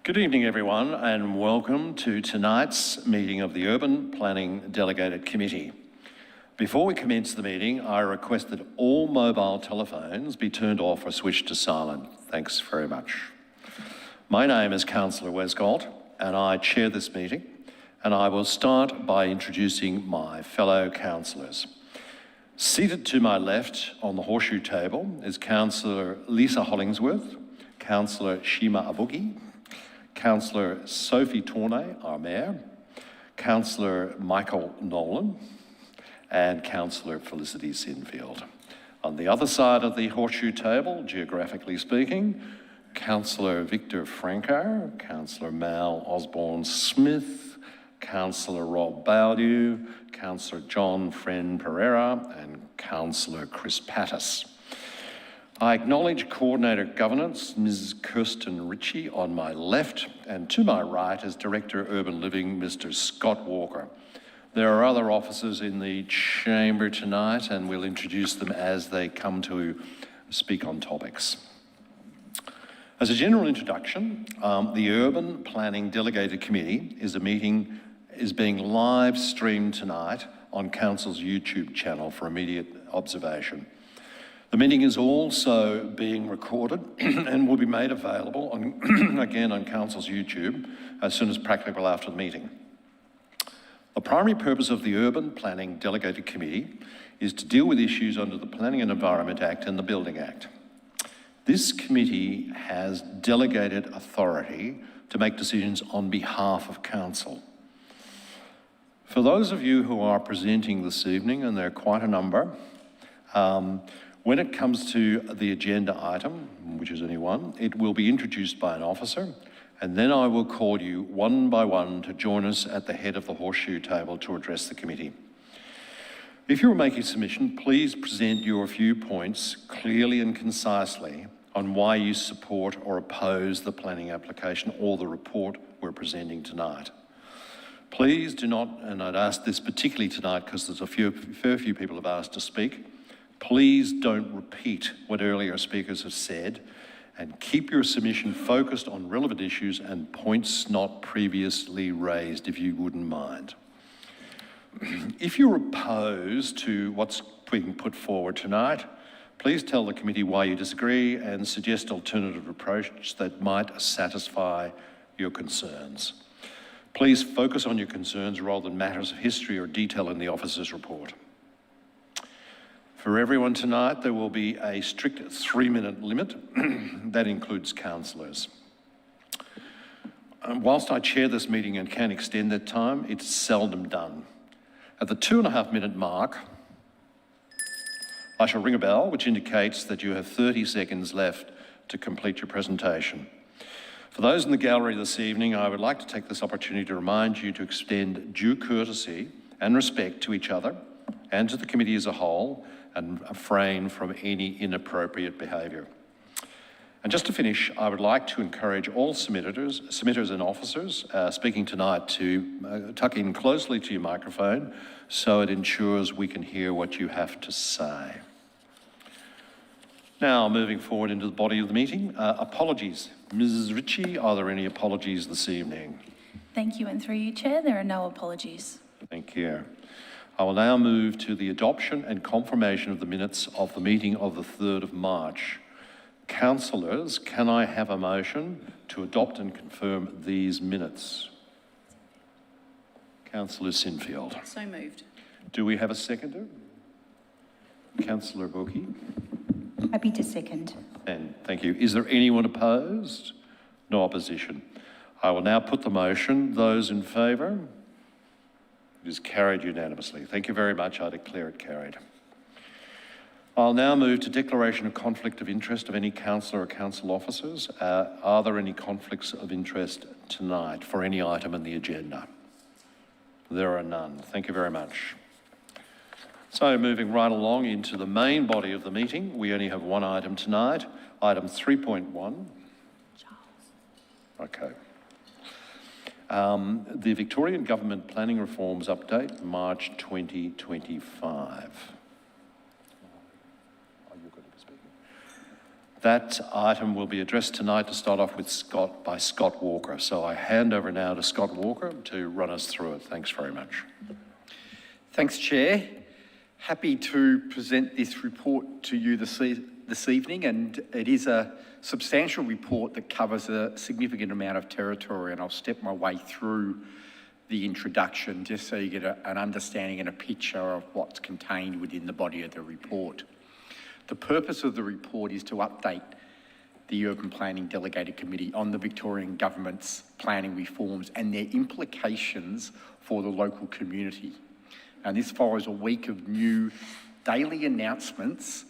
Good evening, everyone, and welcome to tonight's meeting of the Urban Planning Delegated Committee. Before we commence the meeting, I request that all mobile telephones be turned off or switched to silent. Thanks very much. My name is Councillor Westcott, and I chair this meeting, and I will start by introducing my fellow councillors. Seated to my left on the horseshoe table is Councillor Lisa Hollingsworth, Councillor Shima Abuki, Councillor Sophie Tournay, our Mayor, Councillor Michael Nolan, and Councillor Felicity Sinfield. On the other side of the horseshoe table, geographically speaking, Councillor Victor Franco, Councillor Mal Osborne-Smith, Councillor Rob Bowdew, Councillor John Friend Pereira, and Councillor Chris Pattis. I acknowledge Coordinator Governance, Ms. Kirsten Ritchie on my left, and to my right is Director Urban Living, Mr. Scott Walker. There are other officers in the chamber tonight, and we'll introduce them as they come to speak on topics. As a general introduction, the Urban Planning Delegated Committee is being live streamed tonight on Council's YouTube channel for immediate observation. The meeting is also being recorded and will be made available again on Council's YouTube as soon as practicable after the meeting. The primary purpose of the Urban Planning Delegated Committee is to deal with issues under the Planning and Environment Act and the Building Act. This committee has delegated authority to make decisions on behalf of Council. For those of you who are presenting this evening, and there are quite a number, when it comes to the agenda item, which is only one, it will be introduced by an officer, and then I will call you one by one to join us at the head of the horseshoe table to address the committee. If you're making a submission, please present your viewpoints clearly and concisely on why you support or oppose the planning application or the report we're presenting tonight. Please do not, and I'd ask this particularly tonight because there's a fair few people have asked to speak, please don't repeat what earlier speakers have said, and keep your submission focused on relevant issues and points not previously raised, if you wouldn't mind. If you're opposed to what's being put forward tonight, please tell the committee why you disagree and suggest alternative approach that might satisfy your concerns. Please focus on your concerns rather than matters of history or detail in the officer's report. For everyone tonight, there will be a strict 3-minute limit. That includes councillors. Whilst I chair this meeting and can extend that time, it's seldom done. At the 2.5-minute mark, I shall ring a bell, which indicates that you have 30 seconds left to complete your presentation. For those in the gallery this evening, I would like to take this opportunity to remind you to extend due courtesy and respect to each other and to the committee as a whole, and refrain from any inappropriate behaviour. And just to finish, I would like to encourage all submitters and officers speaking tonight to tuck in closely to your microphone so it ensures we can hear what you have to say. Now, moving forward into the body of the meeting, apologies. Mrs. Ritchie, are there any apologies this evening? Thank you, and through you, Chair, there are no apologies. Thank you. I will now move to the adoption and confirmation of the minutes of the meeting of the 3rd of March. Councillors, can I have a motion to adopt and confirm these minutes? Councillor Sinfield. So moved. Do we have a seconder? Councillor Bookie. Happy to second. And thank you. Is there anyone opposed? No opposition. I will now put the motion. Those in favour? It is carried unanimously. Thank you very much. I declare it carried. I'll now move to declaration of conflict of interest of any councillor or council officers. Are there any conflicts of interest tonight for any item in the agenda? There are none. Thank you very much. So moving right along into the main body of the meeting, we only have one item tonight, item 3.1. Charles. Okay. The Victorian Government Planning Reforms Update, March 2025. That item will be addressed tonight to start off with by Scott Walker. So I hand over now to Scott Walker to run us through it. Thanks very much. Thanks, Chair. Happy to present this report to you this evening, and it is a substantial report that covers a significant amount of territory, and I'll step my way through the introduction just so you get an understanding and a picture of what's contained within the body of the report. The purpose of the report is to update the Urban Planning Delegated Committee on the Victorian Government's planning reforms and their implications for the local community. And this follows a week of new daily announcements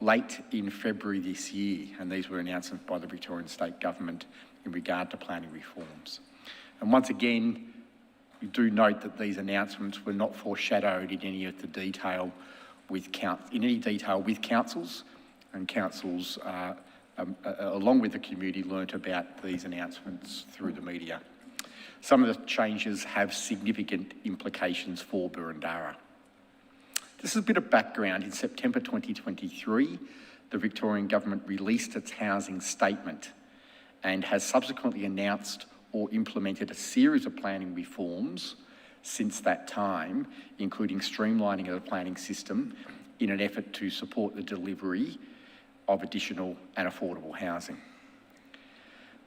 late in February this year, and these were announcements by the Victorian State Government in regard to planning reforms. And once again, we do note that these announcements were not foreshadowed in any of the detail with councils, and councils, along with the community, learnt about these announcements through the media. Some of the changes have significant implications for Boroondara. This is a bit of background. In September 2023, the Victorian Government released its housing statement and has subsequently announced or implemented a series of planning reforms since that time, including streamlining of the planning system in an effort to support the delivery of additional and affordable housing.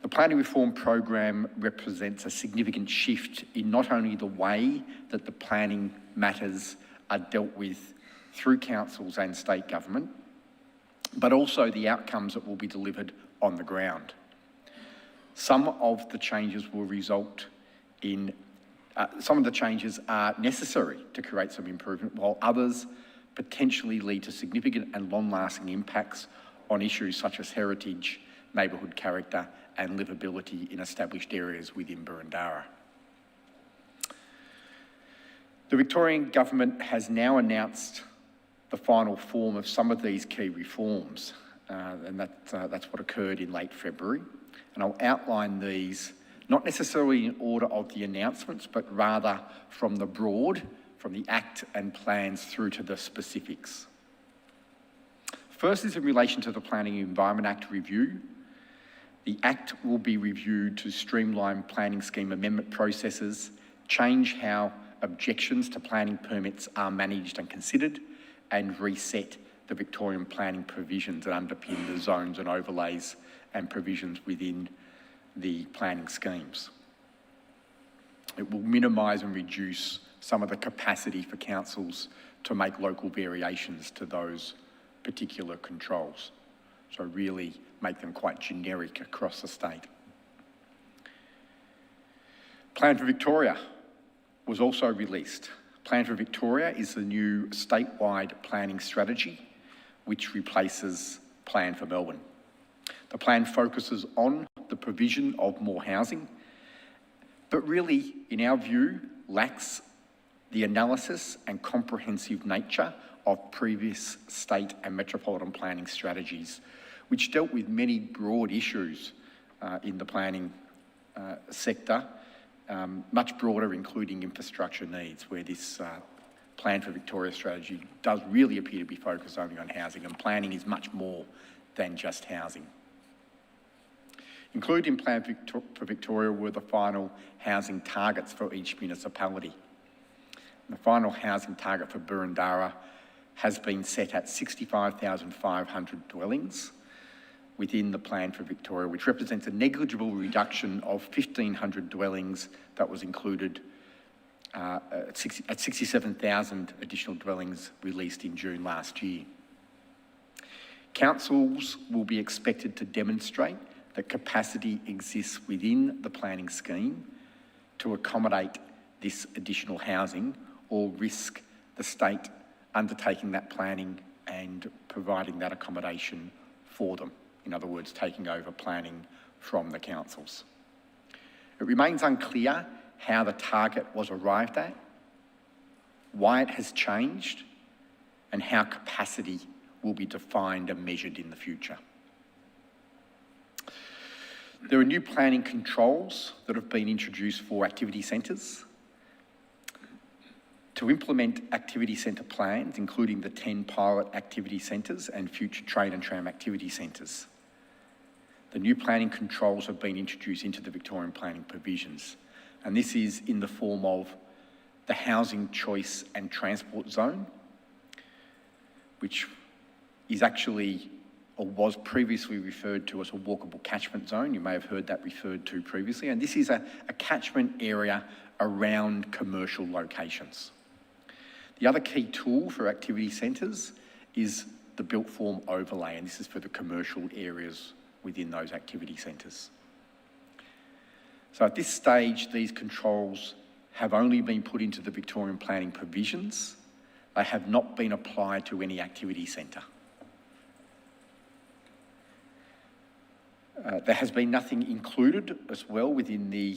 The planning reform program represents a significant shift in not only the way that the planning matters are dealt with through councils and state government, but also the outcomes that will be delivered on the ground. Some of the changes will result in some of the changes are necessary to create some improvement, while others potentially lead to significant and long-lasting impacts on issues such as heritage, neighbourhood character and livability in established areas within Boroondara. The Victorian Government has now announced the final form of some of these key reforms, and that's what occurred in late February. And I'll outline these not necessarily in order of the announcements, but rather from the Act and plans through to the specifics. First is in relation to the Planning and Environment Act review. The Act will be reviewed to streamline planning scheme amendment processes, change how objections to planning permits are managed and considered, and reset the Victorian planning provisions that underpin the zones and overlays and provisions within the planning schemes. It will minimise and reduce some of the capacity for councils to make local variations to those particular controls. So really make them quite generic across the state. Plan for Victoria was also released. Plan for Victoria is the new statewide planning strategy, which replaces Plan for Melbourne. The plan focuses on the provision of more housing, but really, in our view, lacks the analysis and comprehensive nature of previous state and metropolitan planning strategies, which dealt with many broad issues in the planning sector, much broader, including infrastructure needs, where this Plan for Victoria strategy does really appear to be focused only on housing, and planning is much more than just housing. Included in Plan for Victoria were the final housing targets for each municipality. The final housing target for Boroondara has been set at 65,500 dwellings within the Plan for Victoria, which represents a negligible reduction of 1,500 dwellings that was included at 67,000 additional dwellings released in June last year. Councils will be expected to demonstrate that capacity exists within the planning scheme to accommodate this additional housing, or risk the state undertaking that planning and providing that accommodation for them. In other words, taking over planning from the councils. It remains unclear how the target was arrived at, why it has changed, and how capacity will be defined and measured in the future. There are new planning controls that have been introduced for activity centres. To implement activity centre plans, including the 10 pilot activity centres and future train and tram activity centres. the new planning controls have been introduced into the Victorian planning provisions. And this is in the form of the housing choice and transport zone, which is actually, or was previously referred to as a walkable catchment zone. You may have heard that referred to previously. And this is a catchment area around commercial locations. The other key tool for activity centres is the built form overlay, and this is for the commercial areas within those activity centres. So at this stage, these controls have only been put into the Victorian planning provisions. They have not been applied to any activity centre. There has been nothing included as well within the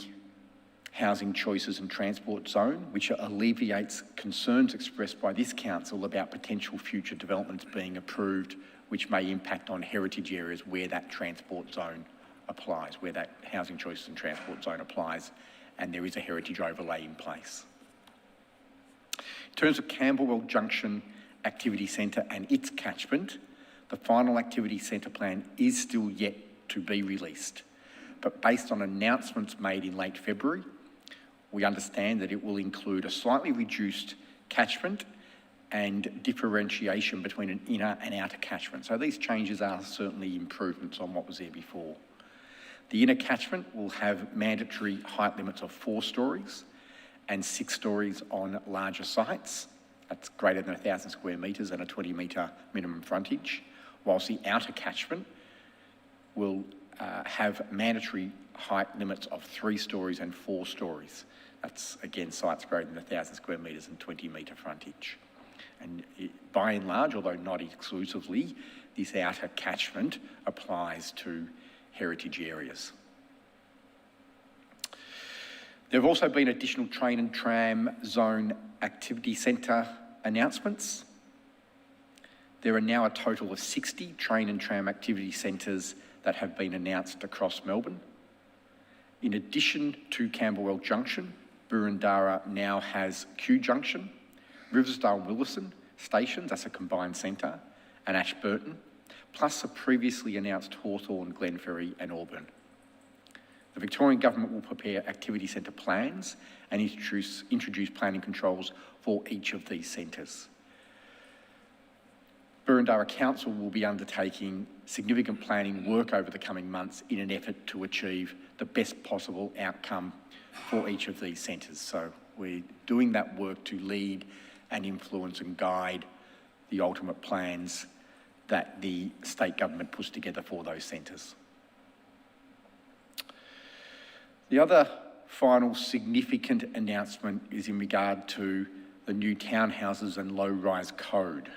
housing choices and transport zone, which alleviates concerns expressed by this council about potential future developments being approved, which may impact on heritage areas where that transport zone applies, where that housing choices and transport zone applies, and there is a heritage overlay in place. In terms of Camberwell Junction Activity Centre and its catchment, the final activity centre plan is still yet to be released. But based on announcements made in late February, we understand that it will include a slightly reduced catchment and differentiation between an inner and outer catchment. So these changes are certainly improvements on what was there before. The inner catchment will have mandatory height limits of 4 stories and 6 stories on larger sites. That's greater than 1,000 square metres and a 20-metre minimum frontage, whilst the outer catchment will have mandatory height limits of 3 stories and 4 stories. That's, again, sites greater than 1,000 square metres and 20-metre frontage. And by and large, although not exclusively, this outer catchment applies to heritage areas. There have also been additional train and tram zone activity centre announcements. There are now a total of 60 train and tram activity centres that have been announced across Melbourne. In addition to Camberwell Junction, Boroondara now has Kew Junction, Riversdale Wilson stations, that's a combined centre, and Ashburton, plus the previously announced Hawthorn, Glenferrie and Auburn. The Victorian Government will prepare activity centre plans and introduce planning controls for each of these centres. Boroondara Council will be undertaking significant planning work over the coming months in an effort to achieve the best possible outcome for each of these centres. So we're doing that work to lead and influence and guide the ultimate plans that the state government puts together for those centres. The other final significant announcement is in regard to the new townhouses and low-rise code.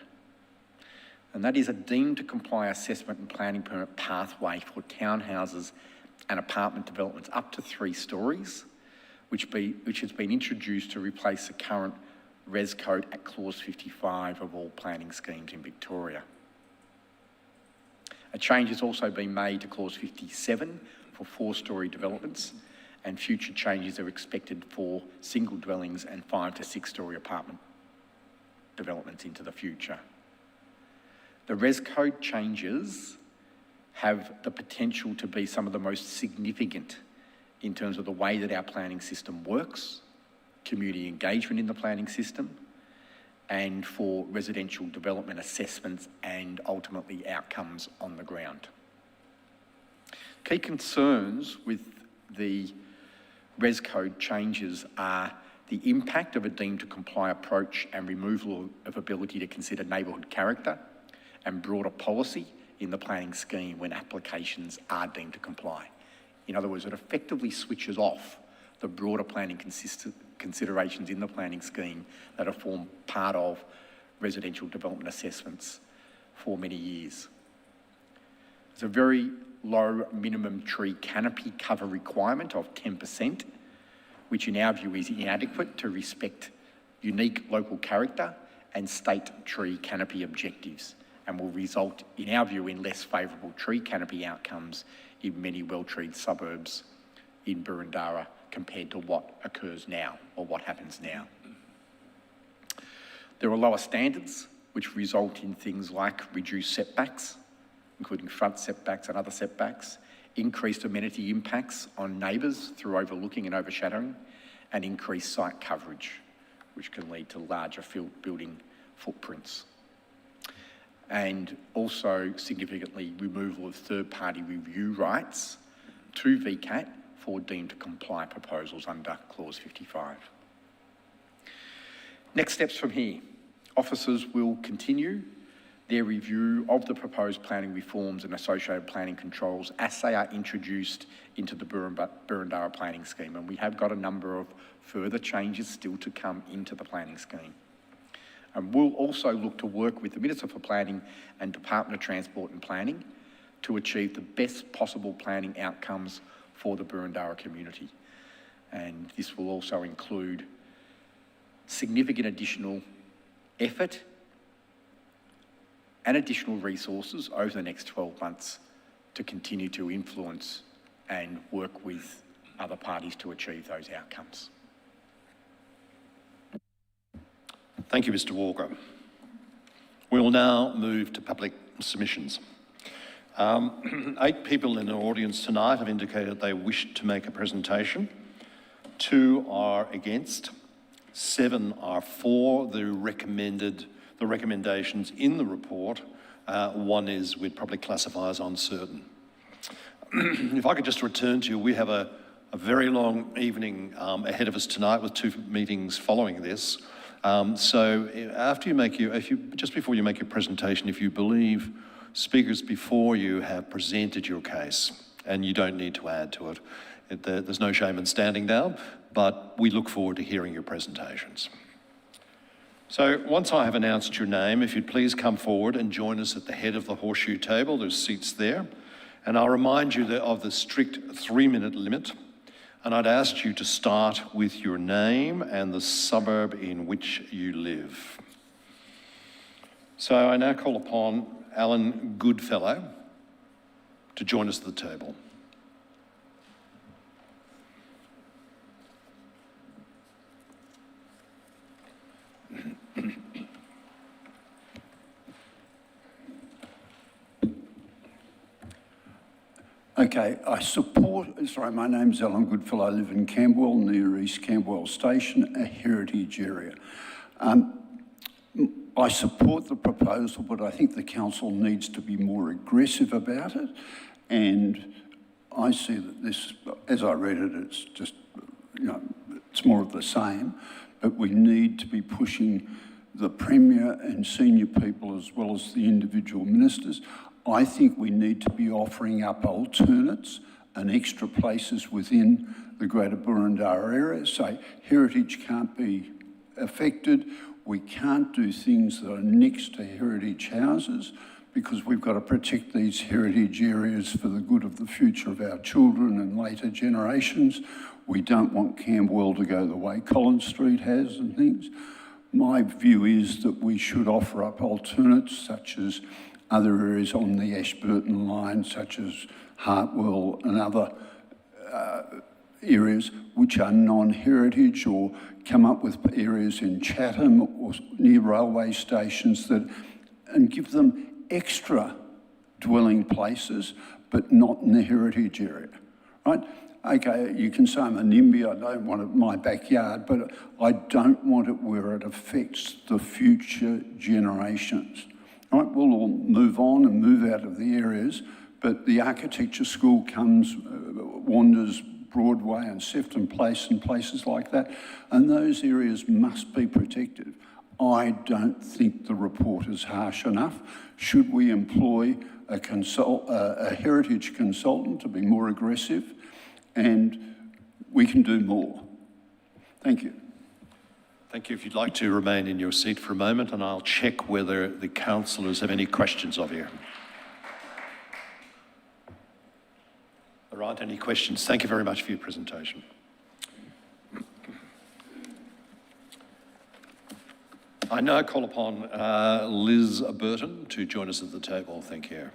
And that is a deemed to comply assessment and planning permit pathway for townhouses and apartment developments up to 3 stories, which has been introduced to replace the current res code at clause 55 of all planning schemes in Victoria. A change has also been made to clause 57 for 4-storey developments, and future changes are expected for single dwellings and 5 to 6-storey apartment developments into the future. The res code changes have the potential to be some of the most significant in terms of the way that our planning system works, community engagement in the planning system, and for residential development assessments and ultimately outcomes on the ground. Key concerns with the res code changes are the impact of a deemed to comply approach and removal of ability to consider neighbourhood character and broader policy in the planning scheme when applications are deemed to comply. In other words, it effectively switches off the broader planning considerations in the planning scheme that have formed part of residential development assessments for many years. There's a very low minimum tree canopy cover requirement of 10%, which in our view is inadequate to respect unique local character and state tree canopy objectives, and will result, in our view, in less favourable tree canopy outcomes in many well-treed suburbs in Boroondara compared to what occurs now, or what happens now. There are lower standards which result in things like reduced setbacks, including front setbacks and other setbacks, increased amenity impacts on neighbours through overlooking and overshadowing, and increased site coverage, which can lead to larger building footprints. And also significantly removal of third-party review rights to VCAT for deemed to comply proposals under clause 55. Next steps from here. Officers will continue their review of the proposed planning reforms and associated planning controls as they are introduced into the Burundara planning scheme. And we have got a number of further changes still to come into the planning scheme. And we'll also look to work with the Minister for Planning and Department of Transport and Planning to achieve the best possible planning outcomes for the Burundara community. And this will also include significant additional effort and additional resources over the next 12 months to continue to influence and work with other parties to achieve those outcomes. Thank you, Mr. Walker. We will now move to public submissions. 8 people in the audience tonight have indicated they wish to make a presentation. 2 are against. 7 are for the recommendations in the report. 1 is we'd probably classify as uncertain. If I could just return to you, we have a very long evening ahead of us tonight with 2 meetings following this. So after you just before you make your presentation, if you believe speakers before you have presented your case and you don't need to add to it, there's no shame in standing down, but we look forward to hearing your presentations. So once I have announced your name, if you'd please come forward and join us at the head of the horseshoe table. There's seats there. And I'll remind you of the strict 3-minute limit. And I'd ask you to start with your name and the suburb in which you live. So I now call upon Alan Goodfellow to join us at the table. Okay, my name's Alan Goodfellow. I live in Camberwell, near East Camberwell Station, a heritage area. I support the proposal, but I think the council needs to be more aggressive about it. And I see that this, as I read it, it's just, it's more of the same. But we need to be pushing the Premier and senior people as well as the individual ministers. I think we need to be offering up alternates and extra places within the Greater Burundara area. So heritage can't be affected. We can't do things that are next to heritage houses because we've got to protect these heritage areas for the good of the future of our children and later generations. We don't want Camberwell to go the way Collins Street has and things. My view is that we should offer up alternates such as other areas on the Ashburton line, such as Hartwell and other areas which are non-heritage, or come up with areas in Chatham or near railway stations and give them extra dwelling places, but not in the heritage area, right? Okay, you can say I'm a NIMBY, I don't want it in my backyard, but I don't want it where it affects the future generations. Right, we'll all move on and move out of the areas, but the architecture school wanders Broadway and Sefton Place and places like that, and those areas must be protected. I don't think the report is harsh enough. Should we employ a heritage consultant to be more aggressive? And we can do more. Thank you. Thank you. If you'd like to remain in your seat for a moment, and I'll check whether the councillors have any questions of you. There aren't any questions. Thank you very much for your presentation. I now call upon Liz Burton to join us at the table. Thank you.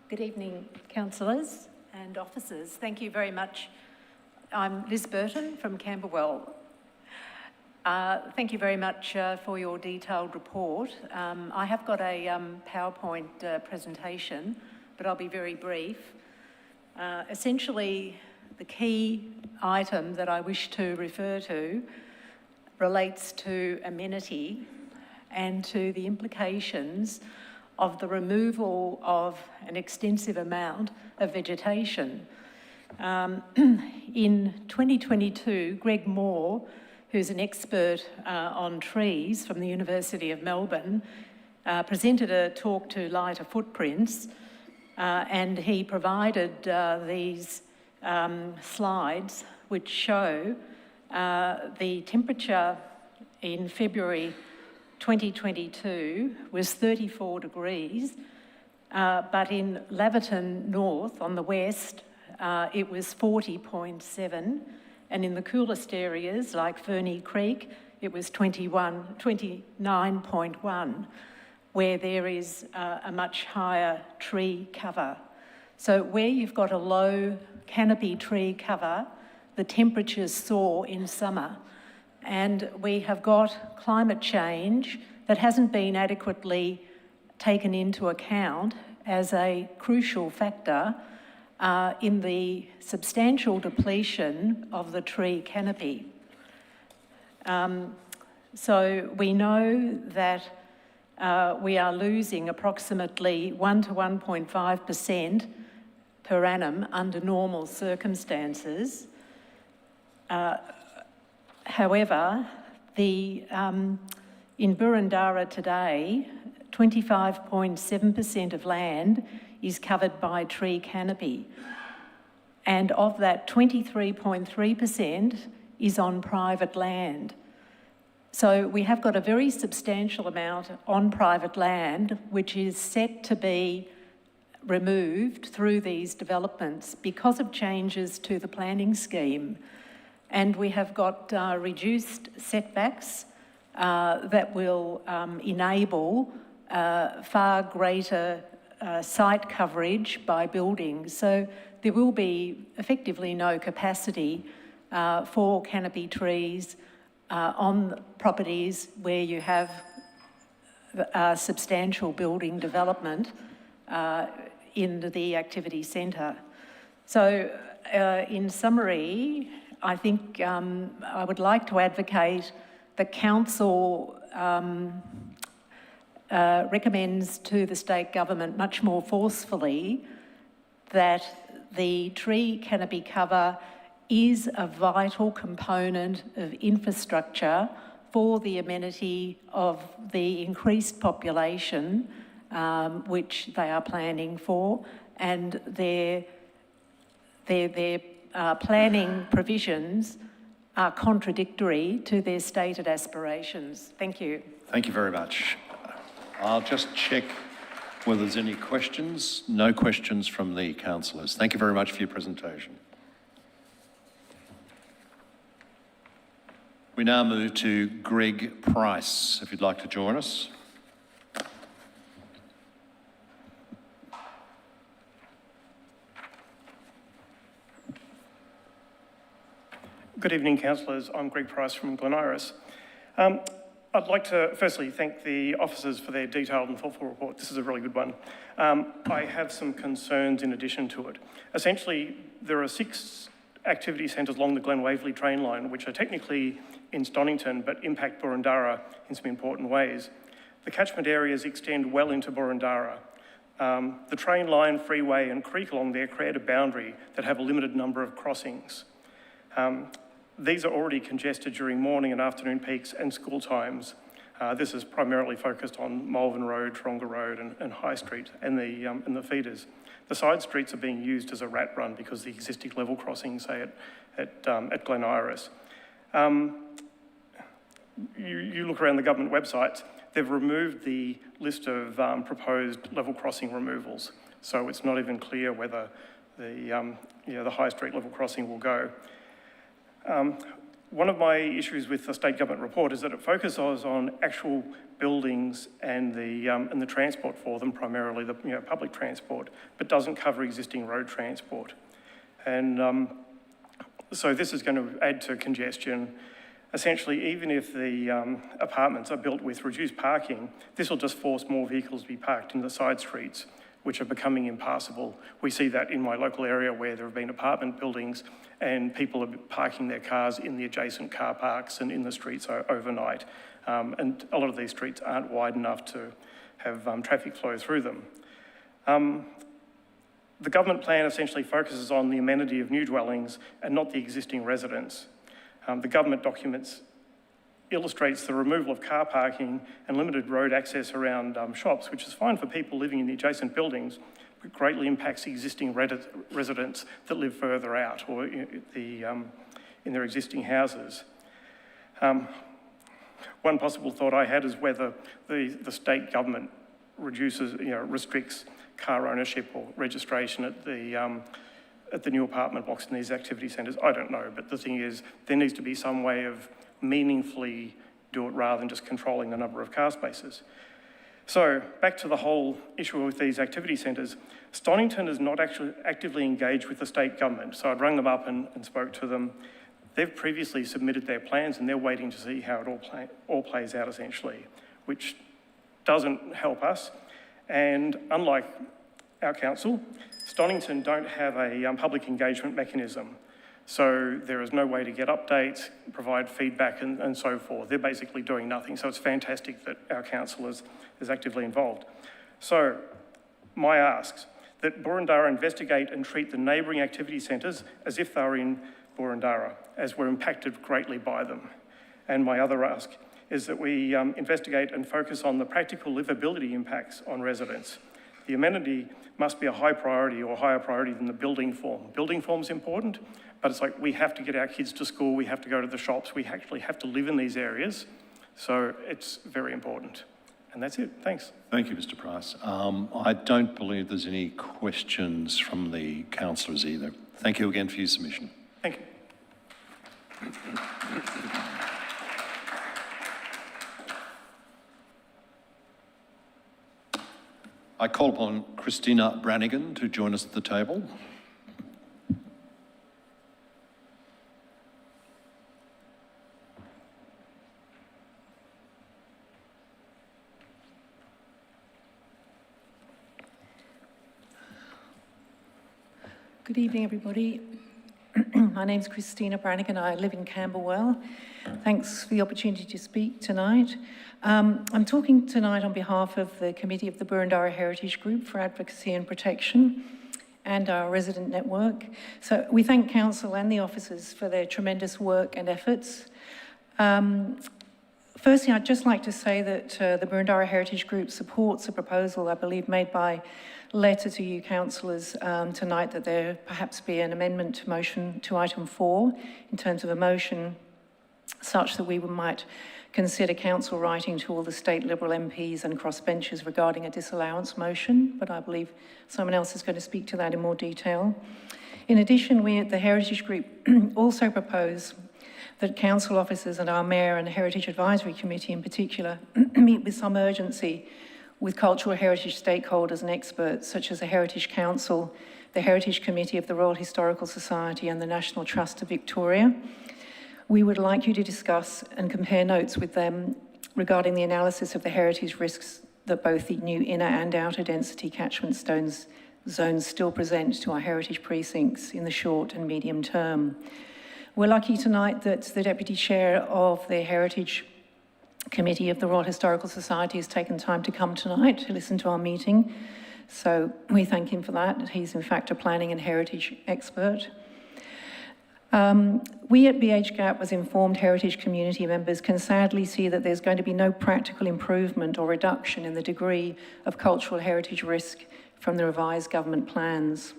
Good evening, councillors and officers. Thank you very much. I'm Liz Burton from Camberwell. Thank you very much for your detailed report. I have got a PowerPoint presentation, but I'll be very brief. Essentially, the key item that I wish to refer to relates to amenity and to the implications of the removal of an extensive amount of vegetation. In 2022, Greg Moore, who's an expert on trees from the University of Melbourne, presented a talk to Lighter Footprints, and he provided these slides which show the temperature in February 2022 was 34 degrees, but in Laverton North on the west, it was 40.7, and in the coolest areas like Ferny Creek, it was 29.1, where there is a much higher tree cover. So where you've got a low canopy tree cover, the temperatures soar in summer. And we have got climate change that hasn't been adequately taken into account as a crucial factor in the substantial depletion of the tree canopy. So we know that we are losing approximately 1 to 1.5% per annum under normal circumstances. However, in Boroondara today, 25.7% of land is covered by tree canopy. And of that, 23.3% is on private land. So we have got a very substantial amount on private land, which is set to be removed through these developments because of changes to the planning scheme. And we have got reduced setbacks that will enable far greater site coverage by buildings. So there will be effectively no capacity for canopy trees on properties where you have substantial building development in the activity centre. So in summary, I think I would like to advocate that Council recommends to the state government much more forcefully that the tree canopy cover is a vital component of infrastructure for the amenity of the increased population which they are planning for, and their planning provisions are contradictory to their stated aspirations. Thank you. Thank you very much. I'll just check whether there's any questions. No questions from the councillors. Thank you very much for your presentation. We now move to Greg Price, if you'd like to join us. Good evening, councillors. I'm Greg Price from Glen Iris. I'd like to firstly thank the officers for their detailed and thoughtful report. This is a really good one. I have some concerns in addition to it. Essentially, there are 6 activity centres along the Glen Waverley train line, which are technically in Stonnington, but impact Boroondara in some important ways. The catchment areas extend well into Boroondara. The train line, freeway and creek along there create a boundary that have a limited number of crossings. These are already congested during morning and afternoon peaks and school times. This is primarily focused on Malvern Road, Taronga Road and High Street and the feeders. The side streets are being used as a rat run because the existing level crossings, say at Glen Iris. You look around the government websites, they've removed the list of proposed level crossing removals. So it's not even clear whether the High Street level crossing will go. One of my issues with the state government report is that it focuses on actual buildings and the transport for them, primarily the public transport, but doesn't cover existing road transport. And so this is going to add to congestion. Essentially, even if the apartments are built with reduced parking, this will just force more vehicles to be parked in the side streets, which are becoming impassable. We see that in my local area where there have been apartment buildings and people are parking their cars in the adjacent car parks and in the streets overnight. And a lot of these streets aren't wide enough to have traffic flow through them. The government plan essentially focuses on the amenity of new dwellings and not the existing residents. The government documents illustrates the removal of car parking and limited road access around shops, which is fine for people living in the adjacent buildings, but greatly impacts existing residents that live further out or in their existing houses. One possible thought I had is whether the state government restricts car ownership or registration at the new apartment blocks in these activity centres. I don't know, but the thing is, there needs to be some way of meaningfully do it rather than just controlling the number of car spaces. So back to the whole issue with these activity centres, Stonington is not actually actively engaged with the state government. So I'd rung them up and spoke to them. They've previously submitted their plans and they're waiting to see how it all plays out essentially, which doesn't help us. And unlike our council, Stonington don't have a public engagement mechanism. So there is no way to get updates, provide feedback and so forth. They're basically doing nothing. So it's fantastic that our council is actively involved. So my asks that Boroondara investigate and treat the neighbouring activity centres as if they were in Boroondara, as we're impacted greatly by them. And my other ask is that we investigate and focus on the practical livability impacts on residents. The amenity must be a high priority or higher priority than the building form. Building form's important, but it's like we have to get our kids to school, we have to go to the shops, we actually have to live in these areas. So it's very important. And that's it, thanks. Thank you, Mr Price. I don't believe there's any questions from the councillors either. Thank you again for your submission. Thank you. I call upon Christina Brannigan to join us at the table. Good evening, everybody. My name's Christina Brannigan. I live in Camberwell. Thanks for the opportunity to speak tonight. I'm talking tonight on behalf of the Committee of the Boroondara Heritage Group for Advocacy and Protection and our resident network. So we thank Council and the officers for their tremendous work and efforts. Firstly, I'd just like to say that the Boroondara Heritage Group supports a proposal, I believe, made by letter to you councillors tonight, that there perhaps be an amendment to motion to item 4 in terms of a motion such that we might consider council writing to all the state Liberal MPs and crossbenchers regarding a disallowance motion, but I believe someone else is going to speak to that in more detail. In addition, we at the Heritage Group also propose that council officers and our Mayor and Heritage Advisory Committee in particular meet with some urgency with cultural heritage stakeholders and experts such as the Heritage Council, the Heritage Committee of the Royal Historical Society and the National Trust of Victoria. We would like you to discuss and compare notes with them regarding the analysis of the heritage risks that both the new inner and outer density catchment zones still present to our heritage precincts in the short and medium term. We're lucky tonight that the Deputy Chair of the Heritage Committee of the Royal Historical Society has taken time to come tonight to listen to our meeting. So we thank him for that. He's in fact a planning and heritage expert. We at BHGAP, as informed heritage community members, can sadly see that there's going to be no practical improvement or reduction in the degree of cultural heritage risk from the revised government plans.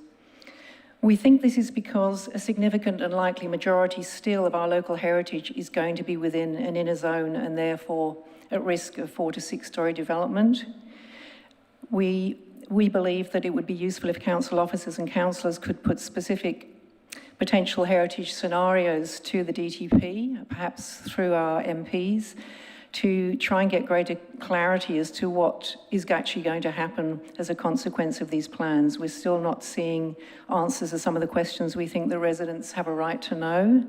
We think this is because a significant and likely majority still of our local heritage is going to be within an inner zone and therefore at risk of 4 to 6 story development. We believe that it would be useful if council officers and councillors could put specific potential heritage scenarios to the DTP, perhaps through our MPs, to try and get greater clarity as to what is actually going to happen as a consequence of these plans. We're still not seeing answers to some of the questions we think the residents have a right to know.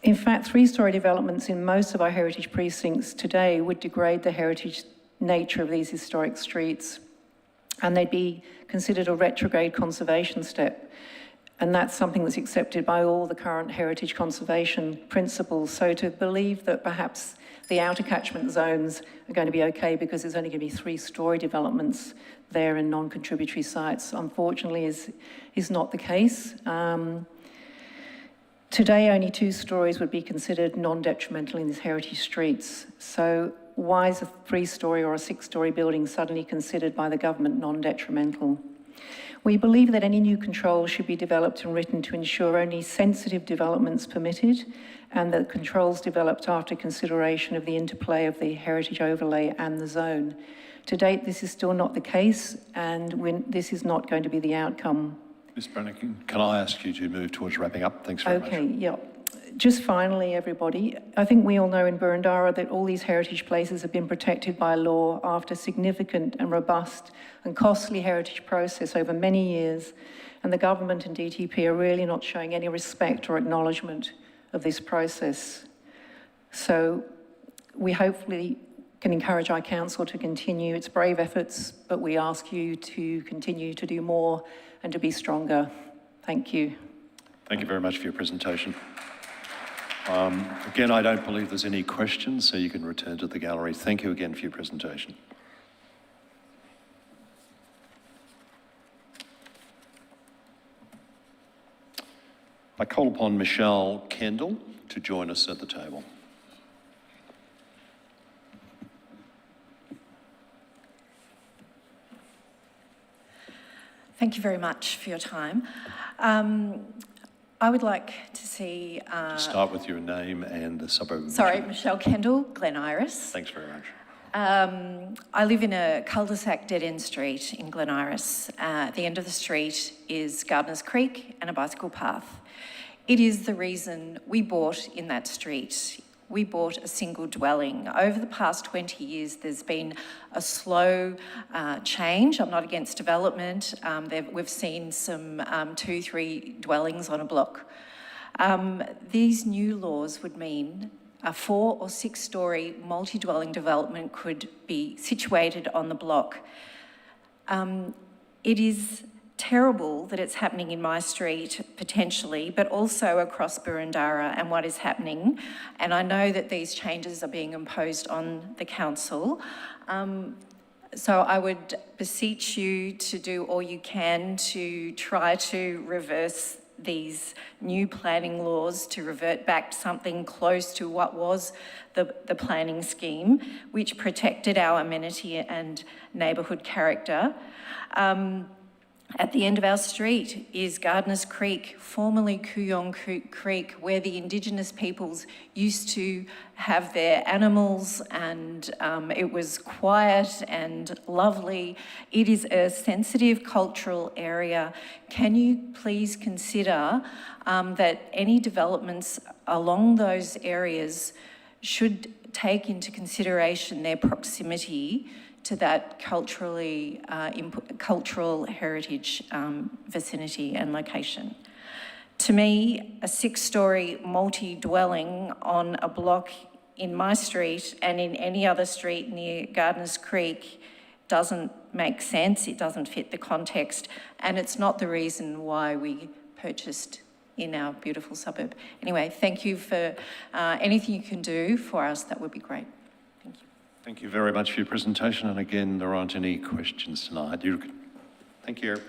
In fact, three-storey developments in most of our heritage precincts today would degrade the heritage nature of these historic streets, and they'd be considered a retrograde conservation step. And that's something that's accepted by all the current heritage conservation principles. So to believe that perhaps the outer catchment zones are going to be okay because there's only going to be three-storey developments there in non-contributory sites, unfortunately, is not the case. Today, only 2 stories would be considered non-detrimental in these heritage streets. So why is a 3-storey or a 6-storey building suddenly considered by the government non-detrimental? We believe that any new controls should be developed and written to ensure only sensitive developments permitted, and that controls developed after consideration of the interplay of the heritage overlay and the zone. To date, this is still not the case, and this is not going to be the outcome. Ms Brannigan, can I ask you to move towards wrapping up? Thanks very much. Okay, yeah. Just finally, everybody, I think we all know in Burundara that all these heritage places have been protected by law after significant and robust and costly heritage process over many years, and the government and DTP are really not showing any respect or acknowledgement of this process. So we hopefully can encourage our council to continue its brave efforts, but we ask you to continue to do more and to be stronger. Thank you. Thank you very much for your presentation. Again, I don't believe there's any questions, so you can return to the gallery. Thank you again for your presentation. I call upon Michelle Kendall to join us at the table. Thank you very much for your time. I would like to see... Start with your name and the suburb. Sorry, Michelle Kendall, Glen Iris. Thanks very much. I live in a cul-de-sac dead-end street in Glen Iris. At the end of the street is Gardeners Creek and a bicycle path. It is the reason we bought in that street. We bought a single dwelling. Over the past 20 years, there's been a slow change. I'm not against development. We've seen some 2-3 dwellings on a block. These new laws would mean a 4 or 6-storey multi-dwelling development could be situated on the block. It is terrible that it's happening in my street, potentially, but also across Burundara and what is happening. And I know that these changes are being imposed on the council. So I would beseech you to do all you can to try to reverse these new planning laws, to revert back to something close to what was the planning scheme, which protected our amenity and neighbourhood character. At the end of our street is Gardeners Creek, formerly Kooyong Creek, where the Indigenous peoples used to have their animals, and it was quiet and lovely. It is a sensitive cultural area. Can you please consider that any developments along those areas should take into consideration their proximity to that cultural heritage vicinity and location. To me, a 6-storey multi-dwelling on a block in my street and in any other street near Gardeners Creek doesn't make sense, it doesn't fit the context, and it's not the reason why we purchased in our beautiful suburb. Anyway, thank you for anything you can do for us, that would be great. Thank you. Thank you very much for your presentation. And again, there aren't any questions tonight. Thank you.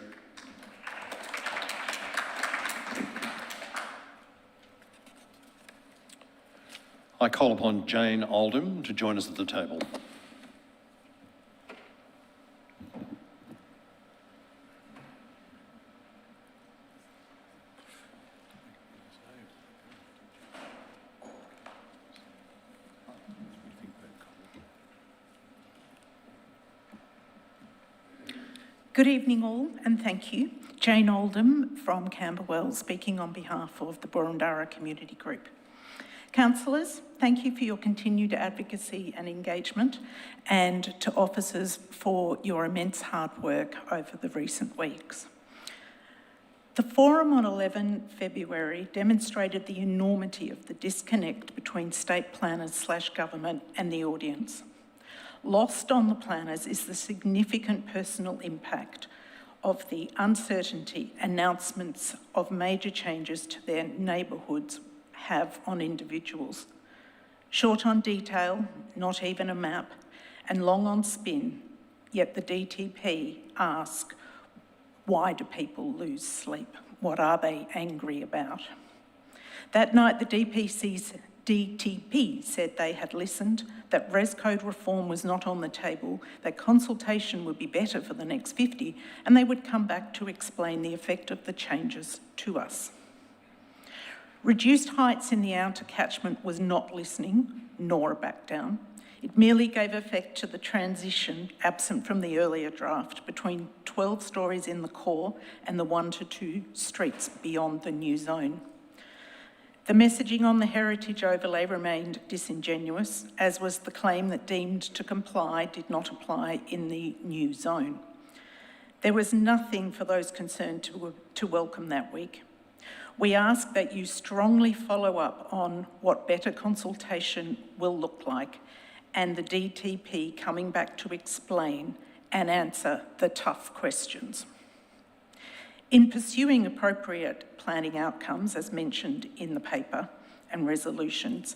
I call upon Jane Oldham to join us at the table. Good evening all, and thank you. Jane Oldham from Camberwell, speaking on behalf of the Burundara Community Group. Councillors, thank you for your continued advocacy and engagement, and to officers for your immense hard work over the recent weeks. The forum on 11 February demonstrated the enormity of the disconnect between state planners/government and the audience. Lost on the planners is the significant personal impact of the uncertainty announcements of major changes to their neighbourhoods have on individuals. Short on detail, not even a map, and long on spin, yet the DTP ask, why do people lose sleep? What are they angry about? That night, the DTP said they had listened, that res code reform was not on the table, that consultation would be better for the next 50, and they would come back to explain the effect of the changes to us. Reduced heights in the outer catchment was not listening, nor a back down. It merely gave effect to the transition, absent from the earlier draft, between 12 stories in the core and the 1 to 2 streets beyond the new zone. The messaging on the heritage overlay remained disingenuous, as was the claim that deemed to comply did not apply in the new zone. There was nothing for those concerned to welcome that week. We ask that you strongly follow up on what better consultation will look like, and the DTP coming back to explain and answer the tough questions. In pursuing appropriate planning outcomes, as mentioned in the paper and resolutions,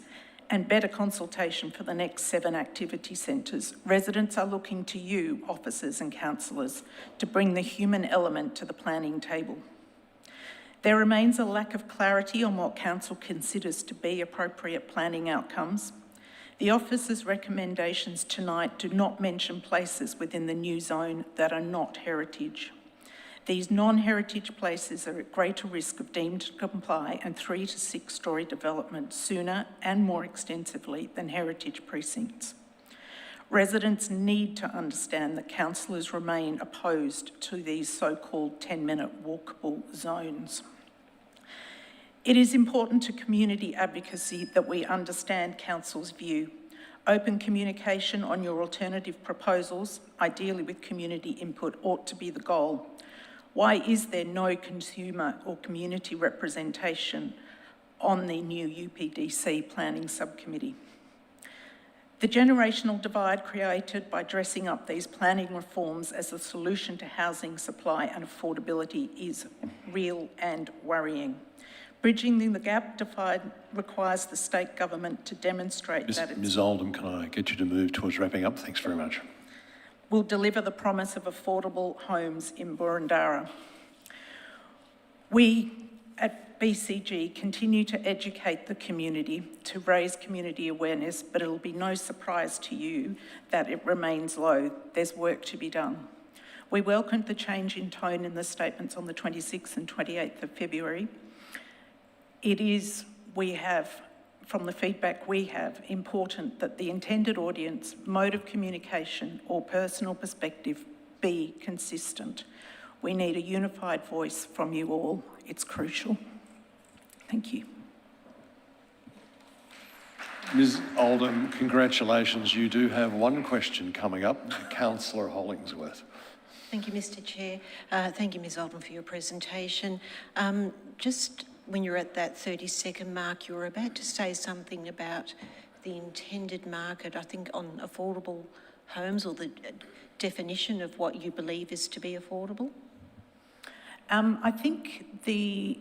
and better consultation for the next 7 activity centres, residents are looking to you, officers and councillors, to bring the human element to the planning table. There remains a lack of clarity on what Council considers to be appropriate planning outcomes. The officer's recommendations tonight do not mention places within the new zone that are not heritage. These non-heritage places are at greater risk of deemed to comply and 3 to 6 storey development sooner and more extensively than heritage precincts. Residents need to understand that councillors remain opposed to these so-called 10-minute walkable zones. It is important to community advocacy that we understand Council's view. Open communication on your alternative proposals, ideally with community input, ought to be the goal. Why is there no consumer or community representation on the new UPDC Planning Subcommittee? The generational divide created by dressing up these planning reforms as a solution to housing supply and affordability is real and worrying. Bridging the gap divide requires the state government to demonstrate that Ms Oldham, can I get you to move towards wrapping up? Thanks very much. Will deliver the promise of affordable homes in Boroondara. We at BCG continue to educate the community, to raise community awareness, but it'll be no surprise to you that it remains low. There's work to be done. We welcomed the change in tone in the statements on the 26th and 28th of February. It is, from the feedback we have, important that the intended audience, mode of communication or personal perspective be consistent. We need a unified voice from you all. It's crucial. Thank you. Ms Oldham, congratulations. You do have one question coming up. Councillor Hollingsworth. Thank you, Mr Chair. Thank you, Ms Oldham, for your presentation. Just when you're at that 30-second mark, you were about to say something about the intended market, I think, on affordable homes, or the definition of what you believe is to be affordable? I think the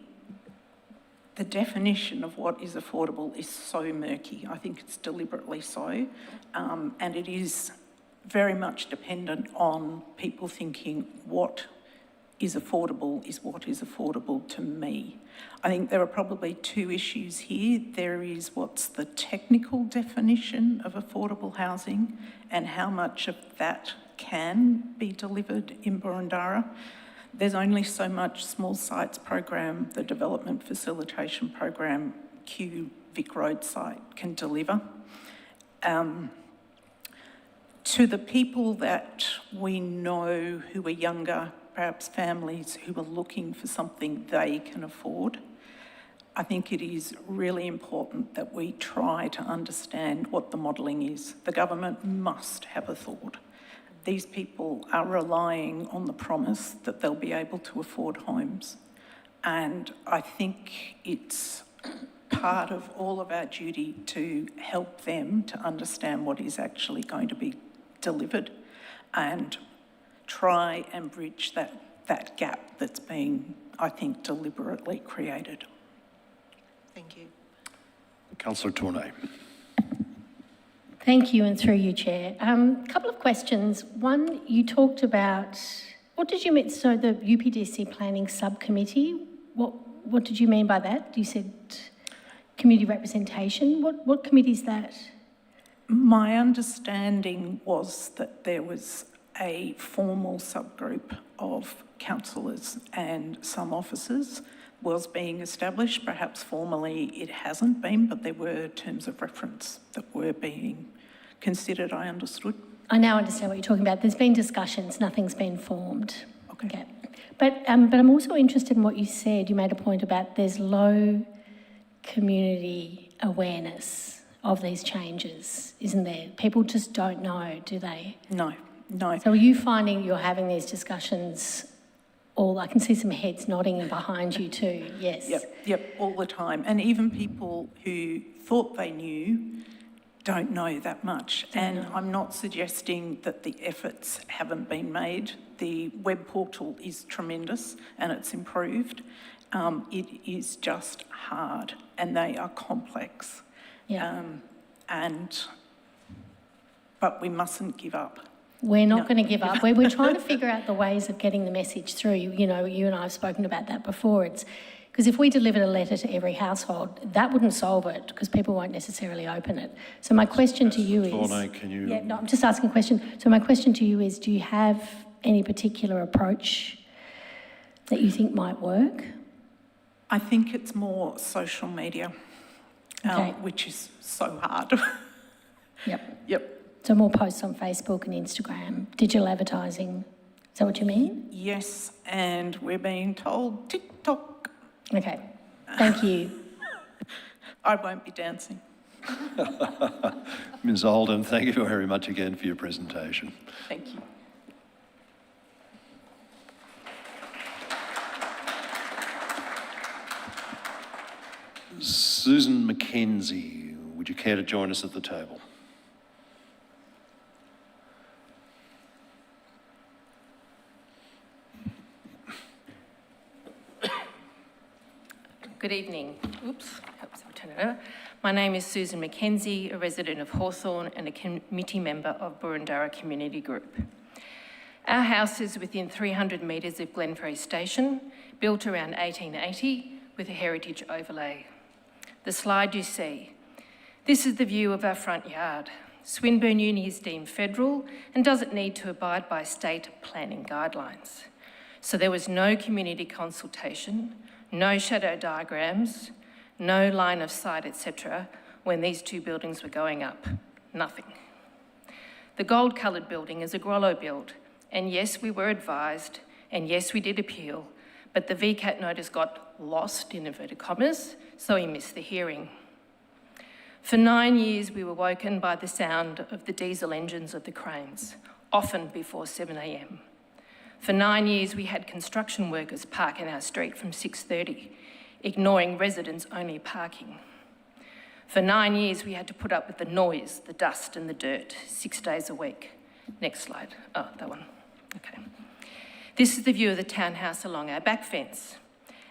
definition of what is affordable is so murky. I think it's deliberately so, and it is very much dependent on people thinking what is affordable is what is affordable to me. I think there are probably 2 issues here. There is what's the technical definition of affordable housing and how much of that can be delivered in Boroondara. There's only so much small sites program, the development facilitation program, Q Vic Road site can deliver. To the people that we know who are younger, perhaps families who are looking for something they can afford, I think it is really important that we try to understand what the modelling is. The government must have a thought. These people are relying on the promise that they'll be able to afford homes. And I think it's part of all of our duty to help them to understand what is actually going to be delivered and try and bridge that gap that's being, I think, deliberately created. Thank you. Councillor Tournay. Thank you, and through you, Chair. Couple of questions. One, you talked about, what did you mean, so the UPDC Planning Subcommittee, what did you mean by that? You said community representation. What committee is that? My understanding was that there was a formal subgroup of councillors and some officers was being established. Perhaps formally it hasn't been, but there were terms of reference that were being considered, I understood. I now understand what you're talking about. There's been discussions, nothing's been formed. Okay. But I'm also interested in what you said. You made a point about there's low community awareness of these changes, isn't there? People just don't know, do they? No. So are you finding you're having these discussions all, I can see some heads nodding behind you too, yes? Yep, all the time. And even people who thought they knew don't know that much. And I'm not suggesting that the efforts haven't been made. The web portal is tremendous and it's improved. It is just hard and they are complex. Yeah. But we mustn't give up. We're not going to give up. We're trying to figure out the ways of getting the message through. You know, you and I have spoken about that before. It's because if we delivered a letter to every household, that wouldn't solve it because people won't necessarily open it. So my question to you is... Tournay, can you... Yeah, no, I'm just asking a question. So my question to you is, do you have any particular approach that you think might work? I think it's more social media, Okay. which is so hard. Yep. So more posts on Facebook and Instagram, digital advertising. Is that what you mean? Yes, and we're being told TikTok. Okay. Thank you. I won't be dancing. Ms Oldham, thank you very much again for your presentation. Thank you. Susan Mackenzie, would you care to join us at the table? Good evening. My name is Susan Mackenzie, a resident of Hawthorn and a committee member of Burundara Community Group. Our house is within 300 metres of Glenferrie Station, built around 1880 with a heritage overlay. The slide you see. This is the view of our front yard. Swinburne Uni is deemed federal and doesn't need to abide by state planning guidelines. So there was no community consultation, no shadow diagrams, no line of sight, etc., when these two buildings were going up. Nothing. The gold-coloured building is a Grollo build, and yes, we were advised, and yes, we did appeal, but the VCAT notice got lost, in inverted commas, so we missed the hearing. For 9 years, we were woken by the sound of the diesel engines of the cranes, often before 7 a.m. For 9 years, we had construction workers park in our street from 6:30, ignoring residents-only parking. For 9 years, we had to put up with the noise, the dust and the dirt, 6 days a week. Next slide. Oh, that one. Okay. This is the view of the townhouse along our back fence.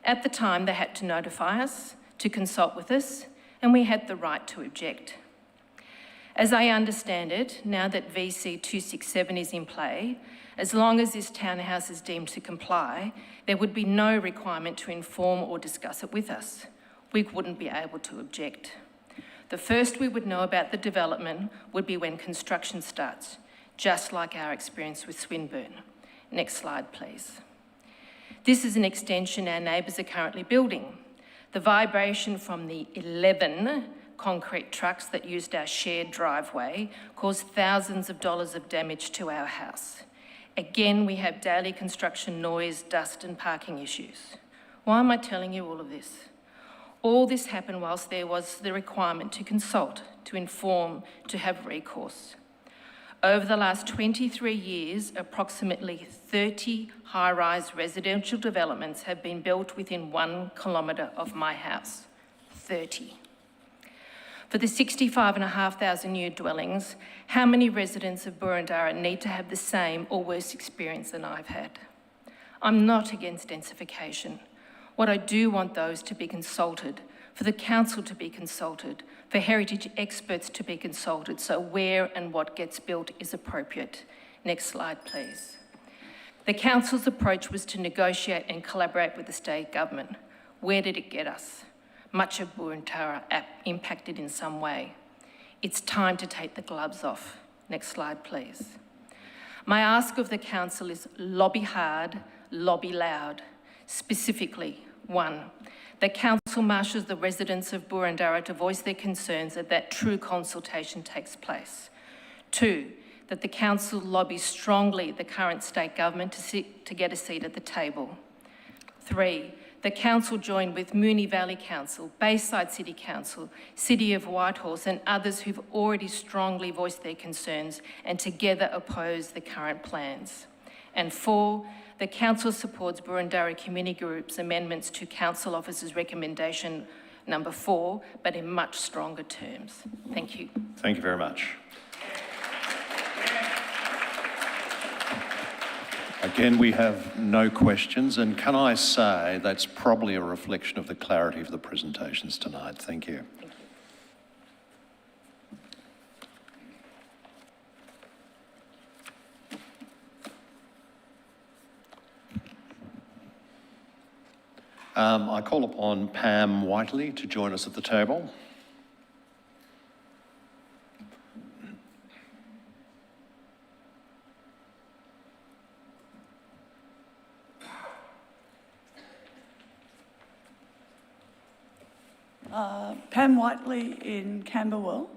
At the time, they had to notify us, to consult with us, and we had the right to object. As I understand it, now that VC 267 is in play, as long as this townhouse is deemed to comply, there would be no requirement to inform or discuss it with us. We wouldn't be able to object. The first we would know about the development would be when construction starts, just like our experience with Swinburne. Next slide, please. This is an extension our neighbours are currently building. The vibration from the 11 concrete trucks that used our shared driveway caused thousands of dollars of damage to our house. Again, we have daily construction noise, dust and parking issues. Why am I telling you all of this? All this happened whilst there was the requirement to consult, to inform, to have recourse. Over the last 23 years, approximately 30 high-rise residential developments have been built within 1 kilometre of my house. 30. For the 65,500 new dwellings, how many residents of Boroondara need to have the same or worse experience than I've had? I'm not against densification. What I do want those to be consulted, for the council to be consulted, for heritage experts to be consulted, so where and what gets built is appropriate. Next slide, please. The council's approach was to negotiate and collaborate with the state government. Where did it get us? Much of Boroondara impacted in some way. It's time to take the gloves off. Next slide, please. My ask of the council is lobby hard, lobby loud. Specifically, 1, the council marshals the residents of Boroondara to voice their concerns that true consultation takes place. 2, that the council lobbies strongly the current state government to get a seat at the table. 3, the council joined with Moonee Valley Council, Bayside City Council, City of Whitehorse and others who've already strongly voiced their concerns and together oppose the current plans. And 4, the council supports Boroondara Community Group's amendments to council officers' recommendation number 4, but in much stronger terms. Thank you. Thank you very much. Again, we have no questions, and can I say that's probably a reflection of the clarity of the presentations tonight. Thank you. I call upon Pam Whiteley to join us at the table. Pam Whiteley in Camberwell.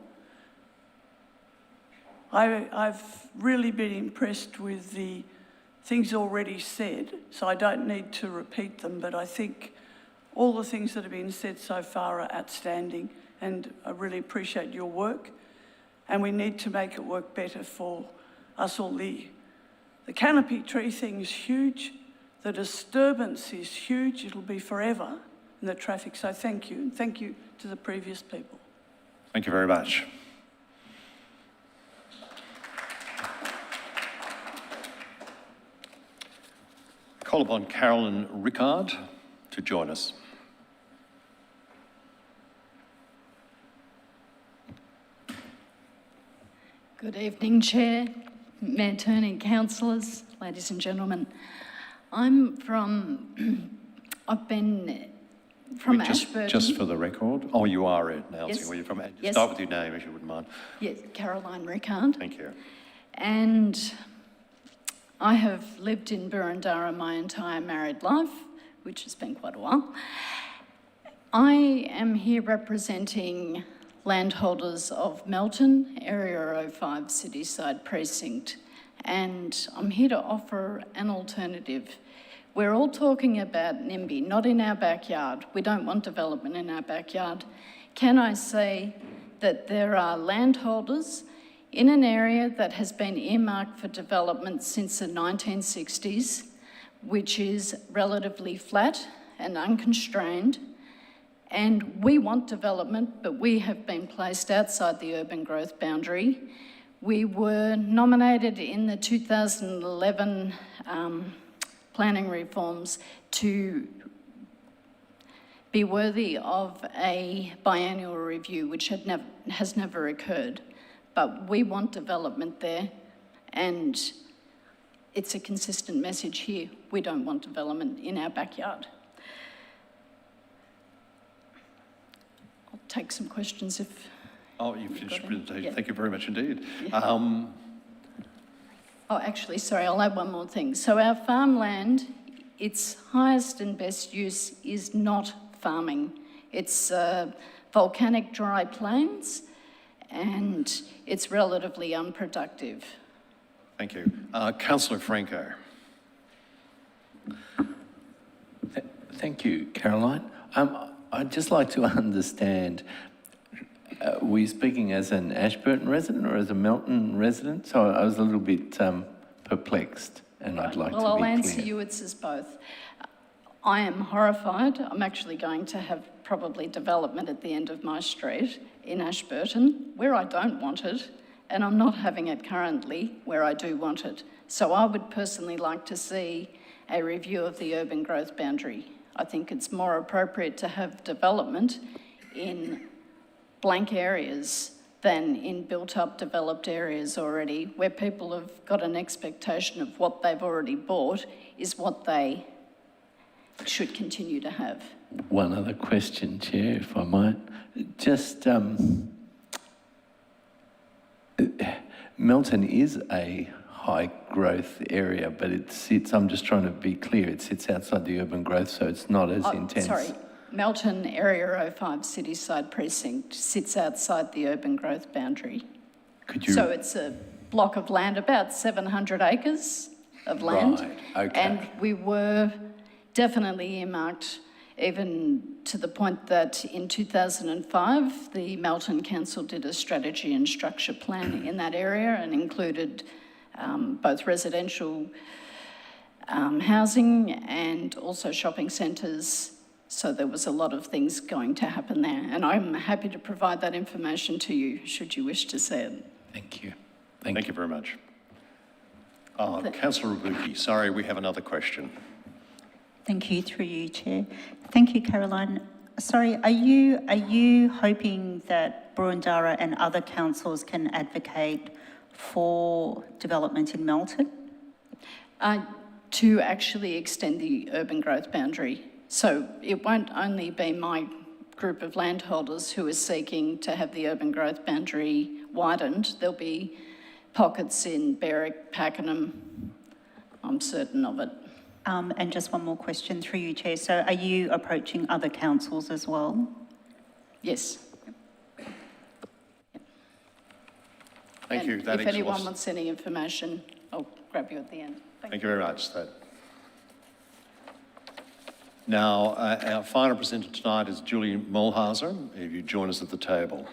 I've really been impressed with the things already said, so I don't need to repeat them, but I think all the things that have been said so far are outstanding, and I really appreciate your work, and we need to make it work better for us all. The canopy tree thing is huge, the disturbance is huge, it'll be forever in the traffic, so thank you, and thank you to the previous people. Thank you very much. Call upon Carolyn Rickard to join us. Good evening, Chair, Mayor Turney, councillors, ladies and gentlemen. I've been from Ashburton. Just for the record. Oh, you are announcing Yes. where you're from. Yes. Start with your name, if you wouldn't mind. Yes, Caroline Rickard. Thank you. And I have lived in Boroondara my entire married life, which has been quite a while. I am here representing landholders of Melton, Area 05 Cityside Precinct, and I'm here to offer an alternative. We're all talking about NIMBY, not in our backyard. We don't want development in our backyard. Can I say that there are landholders in an area that has been earmarked for development since the 1960s, which is relatively flat and unconstrained, and we want development, but we have been placed outside the urban growth boundary. We were nominated in the 2011 planning reforms to be worthy of a biannual review, which has never occurred. But we want development there, and it's a consistent message here. We don't want development in our backyard. I'll take some questions if... Oh, you've finished your presentation. Yeah. Thank you very much indeed. Yeah. Oh, actually, sorry, I'll add one more thing. So our farmland, its highest and best use is not farming. It's volcanic dry plains, and it's relatively unproductive. Thank you. Councillor Franco. Thank you, Caroline. I'd just like to understand, Were you speaking as an Ashburton resident or as a Melton resident? So I was a little bit perplexed, and I'd like to be clear. Well, I'll answer you, it's as both. I am horrified. I'm actually going to have probably development at the end of my street in Ashburton, where I don't want it, and I'm not having it currently where I do want it. So I would personally like to see a review of the urban growth boundary. I think it's more appropriate to have development in blank areas than in built-up, developed areas already, where people have got an expectation of what they've already bought is what they should continue to have. One other question, Chair, if I might. Just, Melton is a high growth area, but it sits, I'm just trying to be clear, it sits outside the urban growth, so it's not as intense. Sorry, Melton Area 05 Cityside Precinct sits outside the urban growth boundary. Could you? So it's a block of land, about 700 acres of land. Right, okay. And we were definitely earmarked, even to the point that in 2005, the Melton Council did a strategy and structure plan in that area and included both residential housing and also shopping centres. So there was a lot of things going to happen there. And I'm happy to provide that information to you, should you wish to see it. Thank you. Thank you very much. Councillor Rabuki, sorry, we have another question. Thank you, through you, Chair. Thank you, Caroline. Sorry, are you hoping that Boroondara and other councils can advocate for development in Melton? To actually extend the urban growth boundary. So it won't only be my group of landholders who is seeking to have the urban growth boundary widened. There'll be pockets in Berwick, Pakenham. I'm certain of it. And just one more question through you, Chair. So are you approaching other councils as well? Yes. Thank you. If anyone wants any information, I'll grab you at the end. Thank you very much. Now, our final presenter tonight is Julie Mulhauser. If you join us at the table.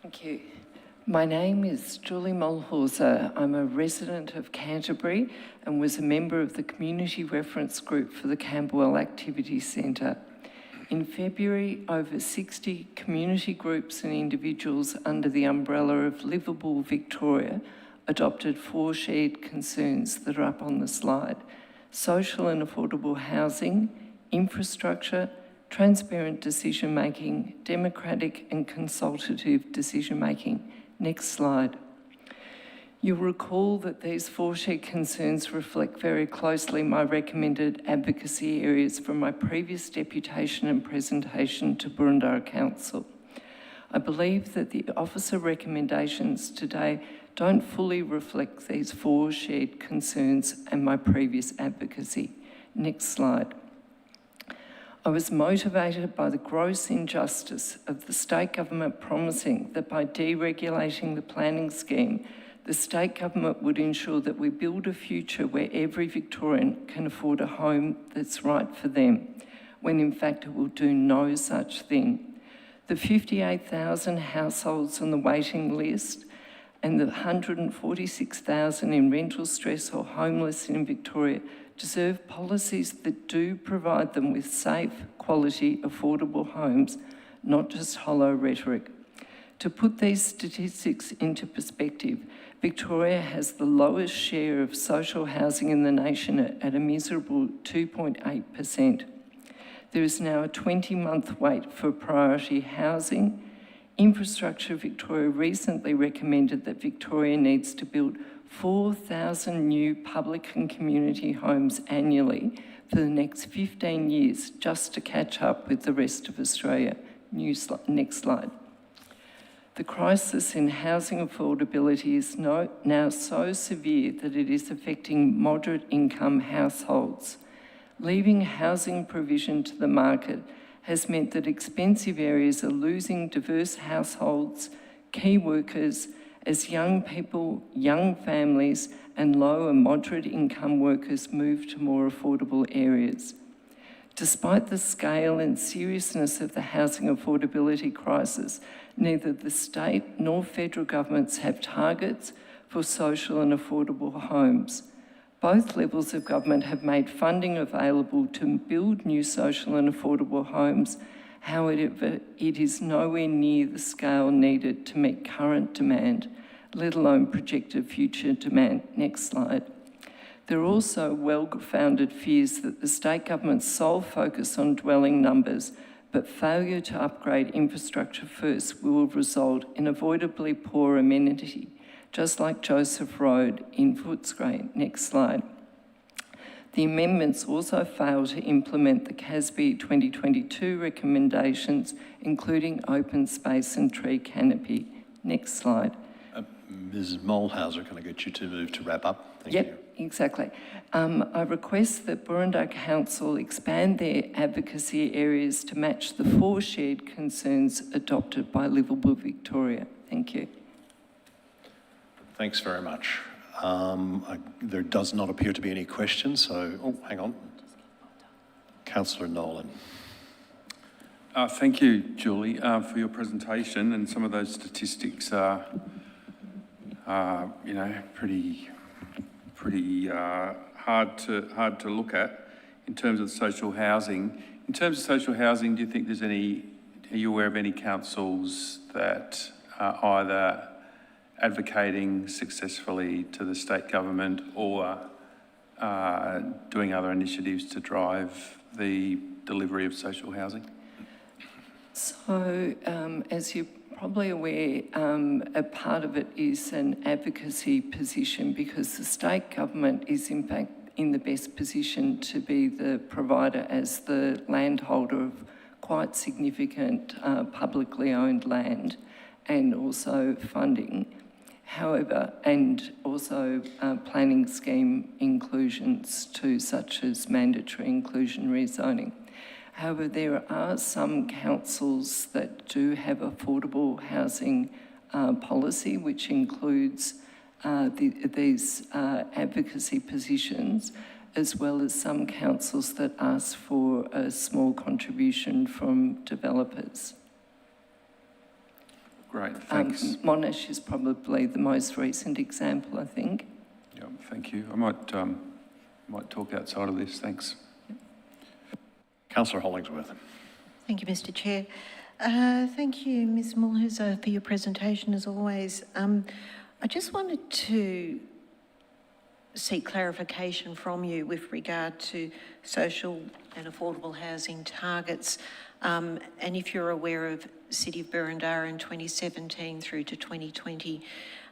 Thank you. My name is Julie Mulhauser. I'm a resident of Canterbury and was a member of the Community Reference Group for the Camberwell Activity Centre. In February, over 60 community groups and individuals under the umbrella of Livable Victoria adopted 4 shared concerns that are up on the slide: social and affordable housing, infrastructure, transparent decision-making, democratic and consultative decision-making. Next slide. You'll recall that these 4 shared concerns reflect very closely my recommended advocacy areas from my previous deputation and presentation to Boroondara Council. I believe that the officer recommendations today don't fully reflect these 4 shared concerns and my previous advocacy. Next slide. I was motivated by the gross injustice of the state government promising that by deregulating the planning scheme, the state government would ensure that we build a future where every Victorian can afford a home that's right for them, when in fact it will do no such thing. The 58,000 households on the waiting list and the 146,000 in rental stress or homeless in Victoria deserve policies that do provide them with safe, quality, affordable homes, not just hollow rhetoric. To put these statistics into perspective, Victoria has the lowest share of social housing in the nation at a miserable 2.8%. There is now a 20-month wait for priority housing. Infrastructure Victoria recently recommended that Victoria needs to build 4,000 new public and community homes annually for the next 15 years just to catch up with the rest of Australia. Next slide. The crisis in housing affordability is now so severe that it is affecting moderate income households. Leaving housing provision to the market has meant that expensive areas are losing diverse households, key workers, as young people, young families, and low and moderate income workers move to more affordable areas. Despite the scale and seriousness of the housing affordability crisis, neither the state nor federal governments have targets for social and affordable homes. Both levels of government have made funding available to build new social and affordable homes. However, it is nowhere near the scale needed to meet current demand, let alone projected future demand. Next slide. There are also well-founded fears that the state government's sole focus on dwelling numbers but failure to upgrade infrastructure first will result in avoidably poor amenity, just like Joseph Road in Footscray. Next slide. The amendments also fail to implement the CASB 2022 recommendations, including open space and tree canopy. Next slide. Ms Mulhauser, can I get you to move to wrap up? Thank you. Exactly. I request that Burundanga Council expand their advocacy areas to match the 4 shared concerns adopted by Livable Victoria. Thank you. Thanks very much. There does not appear to be any questions, so, oh, hang on. Councillor Nolan. Thank you, Julie, for your presentation, and some of those statistics are, pretty hard to look at in terms of social housing. In terms of social housing, do you think are you aware of any councils that are either advocating successfully to the state government or doing other initiatives to drive the delivery of social housing? So, as you're probably aware, a part of it is an advocacy position because the state government is in fact in the best position to be the provider as the landholder of quite significant publicly owned land and also funding. However, and also planning scheme inclusions too, such as mandatory inclusionary zoning. However, there are some councils that do have affordable housing policy, which includes these advocacy positions, as well as some councils that ask for a small contribution from developers. Great, thanks. Monash is probably the most recent example, I think. Yeah, thank you. I might talk outside of this, thanks. Councillor Hollingsworth. Thank you, Mr Chair. Thank you, Ms Mulhauser, for your presentation as always. I just wanted to seek clarification from you with regard to social and affordable housing targets, and if you're aware of City of Boroondara in 2017 through to 2020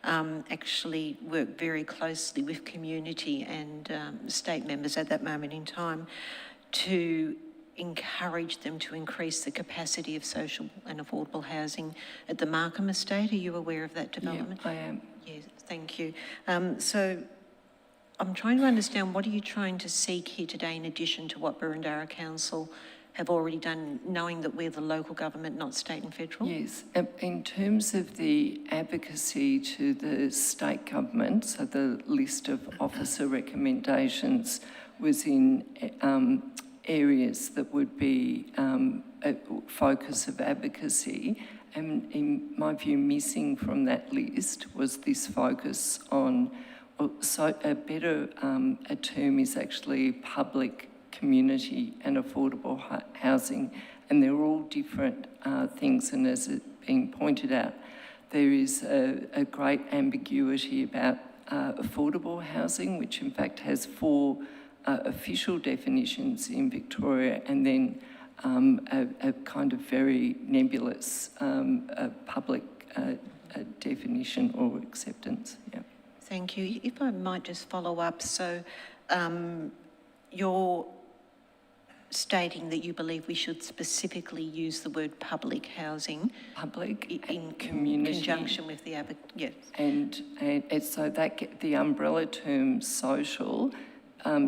actually worked very closely with community and state members at that moment in time to encourage them to increase the capacity of social and affordable housing at the Markham Estate. Are you aware of that development? Yeah, I am. Yes, thank you. So I'm trying to understand, what are you trying to seek here today in addition to what Boroondara Council have already done, knowing that we're the local government, not state and federal? Yes, in terms of the advocacy to the state government, so the list of officer recommendations was in areas that would be a focus of advocacy, and in my view missing from that list was this focus on, so a better a term is actually public, community and affordable housing, and they're all different things, and as it's been pointed out, there is a great ambiguity about affordable housing, which in fact has 4 official definitions in Victoria, and then a kind of very nebulous public definition or acceptance. Yeah. Thank you. If I might just follow up, so you're stating that you believe we should specifically use the word public housing. Public in community. conjunction with the yes. And so that the umbrella term social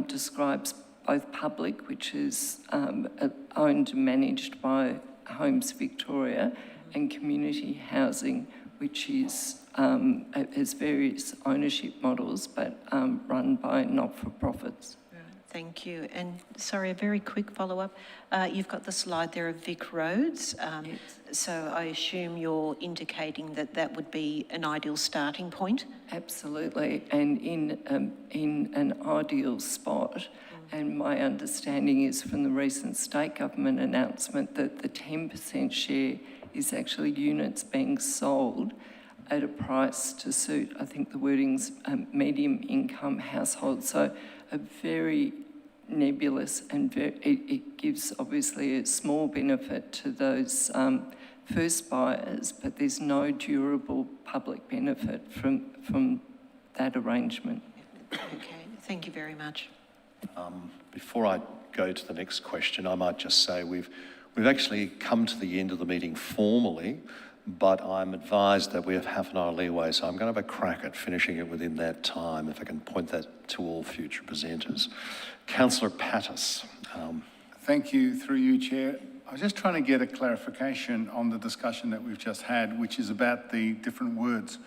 describes both public, which is owned and managed by Homes Victoria, and community housing, which is has various ownership models, but run by not-for-profits. Thank you. And sorry, a very quick follow-up. You've got the slide there of Vic Roads. So I assume you're indicating that that would be an ideal starting point? Absolutely, and in an ideal spot. And my understanding is from the recent state government announcement that the 10% share is actually units being sold at a price to suit, I think the wording's medium income households. So a very nebulous and it gives obviously a small benefit to those first buyers, but there's no durable public benefit from that arrangement. Okay, thank you very much. Before I go to the next question, I might just say we've actually come to the end of the meeting formally, but I'm advised that we have half an hour leeway, so I'm going to have a crack at finishing it within that time, if I can point that to all future presenters. Councillor Pattis. Thank you, through you, Chair. I was just trying to get a clarification on the discussion that we've just had, which is about the different words.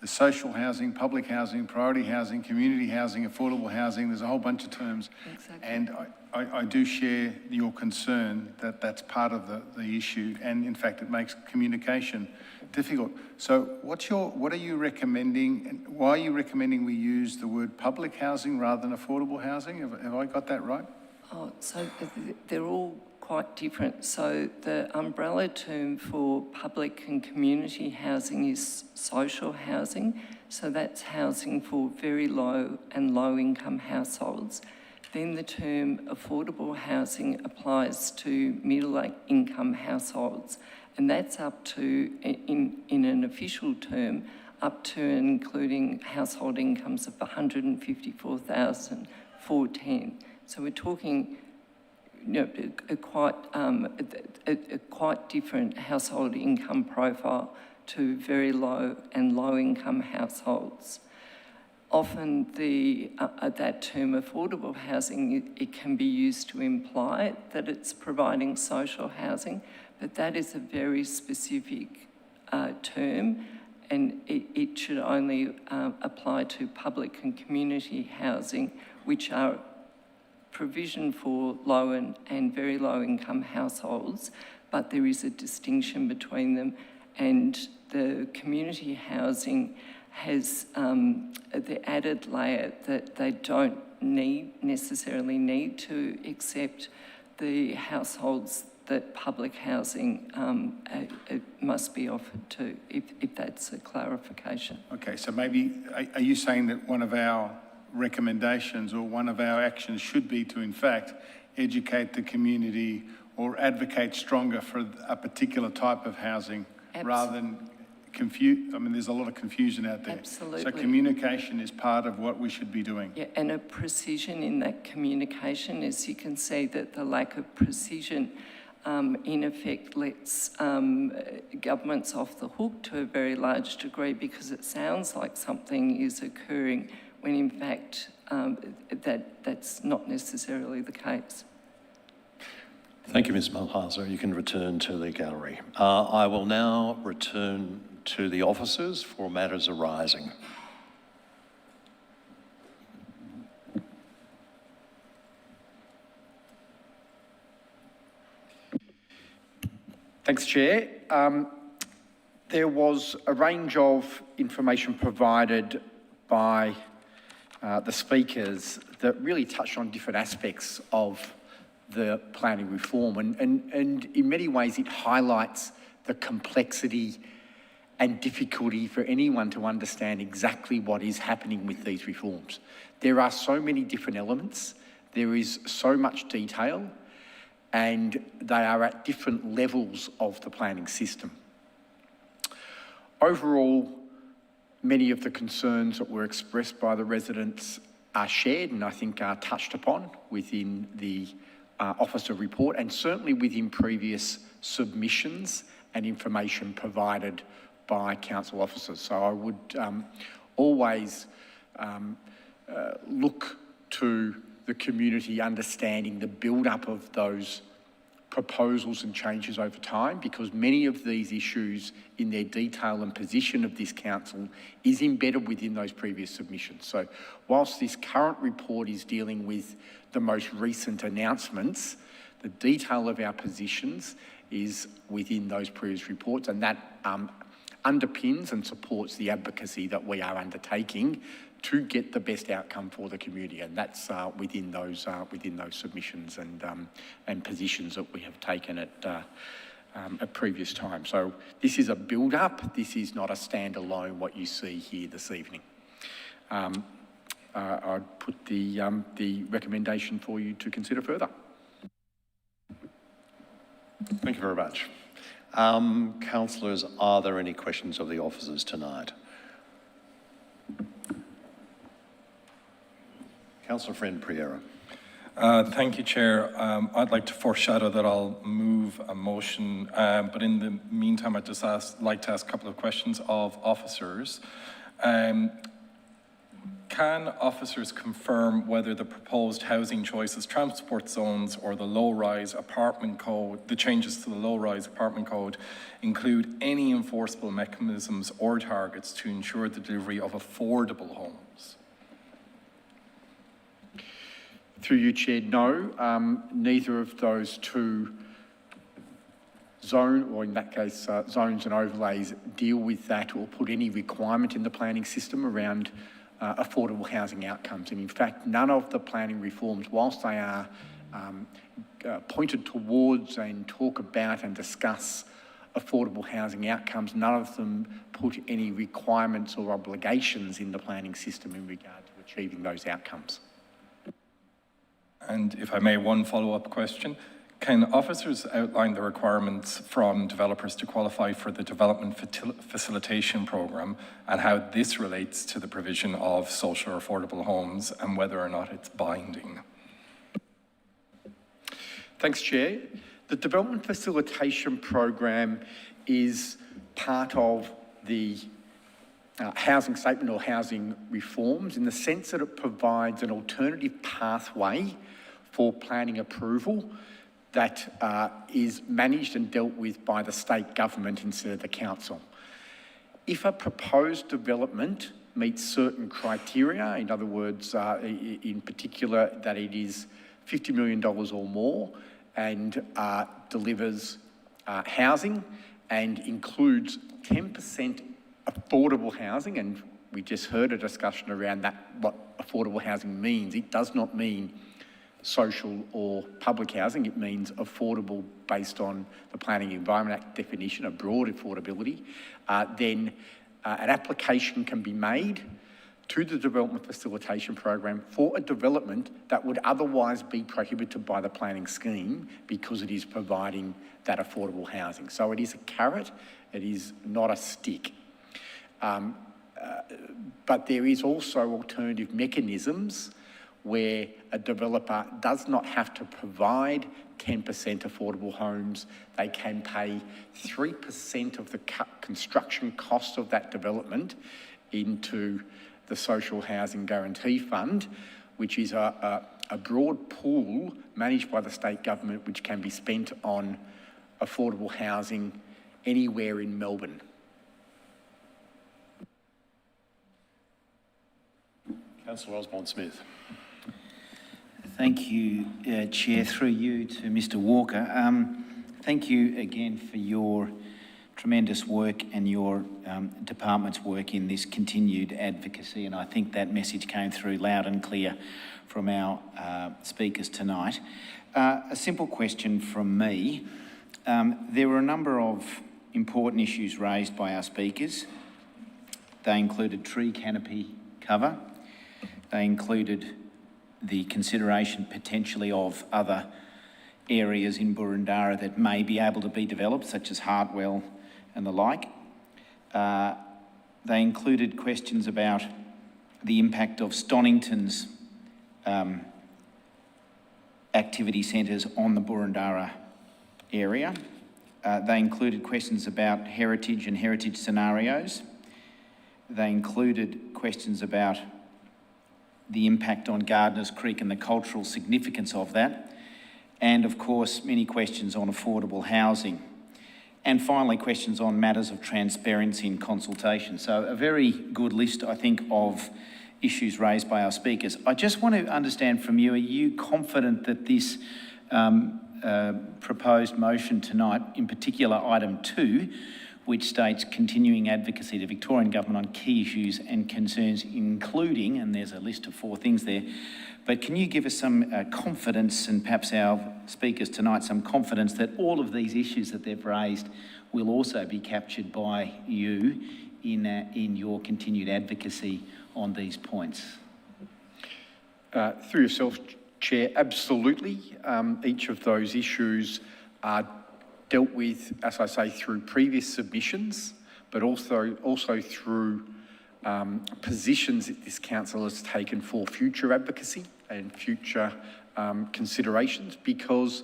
The social housing, public housing, priority housing, community housing, affordable housing, there's a whole bunch of terms. Exactly. And I do share your concern that that's part of the issue, and in fact it makes communication difficult. So what are you recommending, and why are you recommending we use the word public housing rather than affordable housing? Have I got that right? Oh, so they're all quite different. So the umbrella term for public and community housing is social housing. So that's housing for very low and low income households. Then the term affordable housing applies to middle income households. And that's up to, in an official term, up to and including household incomes of $154,410. So we're talking a quite different household income profile to very low and low income households. Often that term affordable housing, it can be used to imply that it's providing social housing, but that is a very specific term, and it should only apply to public and community housing, which are provision for low and very low income households, but there is a distinction between them, and the community housing has the added layer that they don't necessarily need to accept the households that public housing must be offered to, if that's a clarification. Okay, so maybe, are you saying that one of our recommendations or one of our actions should be to, in fact, educate the community or advocate stronger for a particular type of housing rather than confuse? I mean, there's a lot of confusion out there. Absolutely. So communication is part of what we should be doing. Yeah, and a precision in that communication, as you can see that the lack of precision in effect lets governments off the hook to a very large degree, because it sounds like something is occurring when in fact that's not necessarily the case. Thank you, Ms Malhauser. You can return to the gallery. I will now return to the officers for matters arising. Thanks, Chair. There was a range of information provided by the speakers that really touched on different aspects of the planning reform, and in many ways it highlights the complexity and difficulty for anyone to understand exactly what is happening with these reforms. There are so many different elements, there is so much detail, and they are at different levels of the planning system. Overall, many of the concerns that were expressed by the residents are shared and I think are touched upon within the officer report, and certainly within previous submissions and information provided by council officers. So I would always look to the community understanding the build-up of those proposals and changes over time, because many of these issues in their detail and position of this council is embedded within those previous submissions. So whilst this current report is dealing with the most recent announcements, the detail of our positions is within those previous reports, and that underpins and supports the advocacy that we are undertaking to get the best outcome for the community, and that's within those submissions and positions that we have taken at previous times. So this is a build-up. This is not a standalone what you see here this evening. I'd put the recommendation for you to consider further. Thank you very much. Councillors, are there any questions of the officers tonight? Councillor Friend Priera. Thank you, Chair. I'd like to foreshadow that I'll move a motion, but in the meantime, I'd just like to ask a couple of questions of officers. Can officers confirm whether the proposed housing choices, transport zones, or the low-rise apartment code, the changes to the low-rise apartment code, include any enforceable mechanisms or targets to ensure the delivery of affordable homes? Through you, Chair, no. Neither of those two zone, or in that case, zones and overlays, deal with that or put any requirement in the planning system around affordable housing outcomes. And in fact, none of the planning reforms, whilst they are pointed towards and talk about and discuss affordable housing outcomes, none of them put any requirements or obligations in the planning system in regard to achieving those outcomes. And if I may, one follow-up question. Can officers outline the requirements from developers to qualify for the Development Facilitation Programme and how this relates to the provision of social or affordable homes and whether or not it's binding? Thanks, Chair. The Development Facilitation Programme is part of the housing statement or housing reforms in the sense that it provides an alternative pathway for planning approval that is managed and dealt with by the state government instead of the council. If a proposed development meets certain criteria, in other words, in particular that it is $50 million or more and delivers housing and includes 10% affordable housing, and we just heard a discussion around that, what affordable housing means. It does not mean social or public housing, it means affordable based on the Planning Environment Act definition, a broad affordability. Then an application can be made to the Development Facilitation Program for a development that would otherwise be prohibited by the planning scheme because it is providing that affordable housing. So it is a carrot, it is not a stick. But there is also alternative mechanisms where a developer does not have to provide 10% affordable homes. They can pay 3% of the construction cost of that development into the Social Housing Guarantee Fund, which is a broad pool managed by the state government which can be spent on affordable housing anywhere in Melbourne. Councillor Osborne-Smith. Thank you, Chair. Through you to Mr Walker. Thank you again for your tremendous work and your department's work in this continued advocacy, and I think that message came through loud and clear from our speakers tonight. A simple question from me. There were a number of important issues raised by our speakers. They included tree canopy cover. They included the consideration potentially of other areas in Boroondara that may be able to be developed, such as Hartwell and the like. They included questions about the impact of Stonington's activity centres on the Boroondara area. They included questions about heritage and heritage scenarios. They included questions about the impact on Gardeners Creek and the cultural significance of that. and of course many questions on affordable housing. And finally, questions on matters of transparency and consultation. So a very good list, I think, of issues raised by our speakers. I just want to understand from you, are you confident that this proposed motion tonight, in particular item 2, which states continuing advocacy to Victorian Government on key issues and concerns, including, and there's a list of 4 things there, but can you give us some confidence, and perhaps our speakers tonight, some confidence that all of these issues that they've raised will also be captured by you in your continued advocacy on these points? Through yourself, Chair, absolutely. Each of those issues are dealt with, as I say, through previous submissions, but also through positions that this council has taken for future advocacy and future considerations, because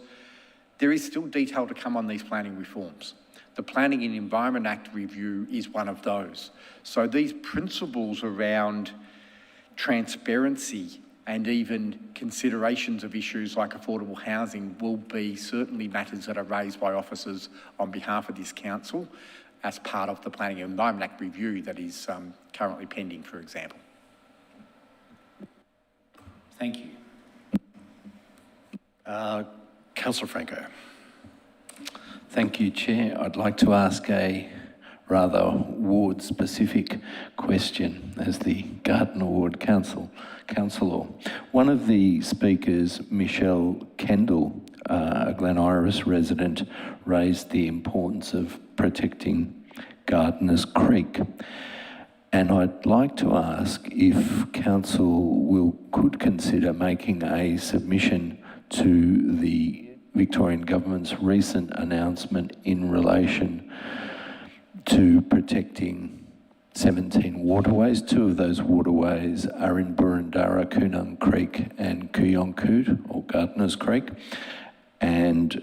there is still detail to come on these planning reforms. The Planning and Environment Act review is one of those. So these principles around transparency and even considerations of issues like affordable housing will be certainly matters that are raised by officers on behalf of this council as part of the Planning and Environment Act review that is currently pending, for example. Thank you. Councillor Franco. Thank you, Chair. I'd like to ask a rather ward-specific question as the Garden Ward councillor. One of the speakers, Michelle Kendall, a Glen Iris resident, raised the importance of protecting Gardeners Creek. And I'd like to ask if council could consider making a submission to the Victorian Government's recent announcement in relation to protecting 17 waterways. 2 of those waterways are in Burundara, Coonung Creek and Kuyonkoot, or Gardeners Creek. And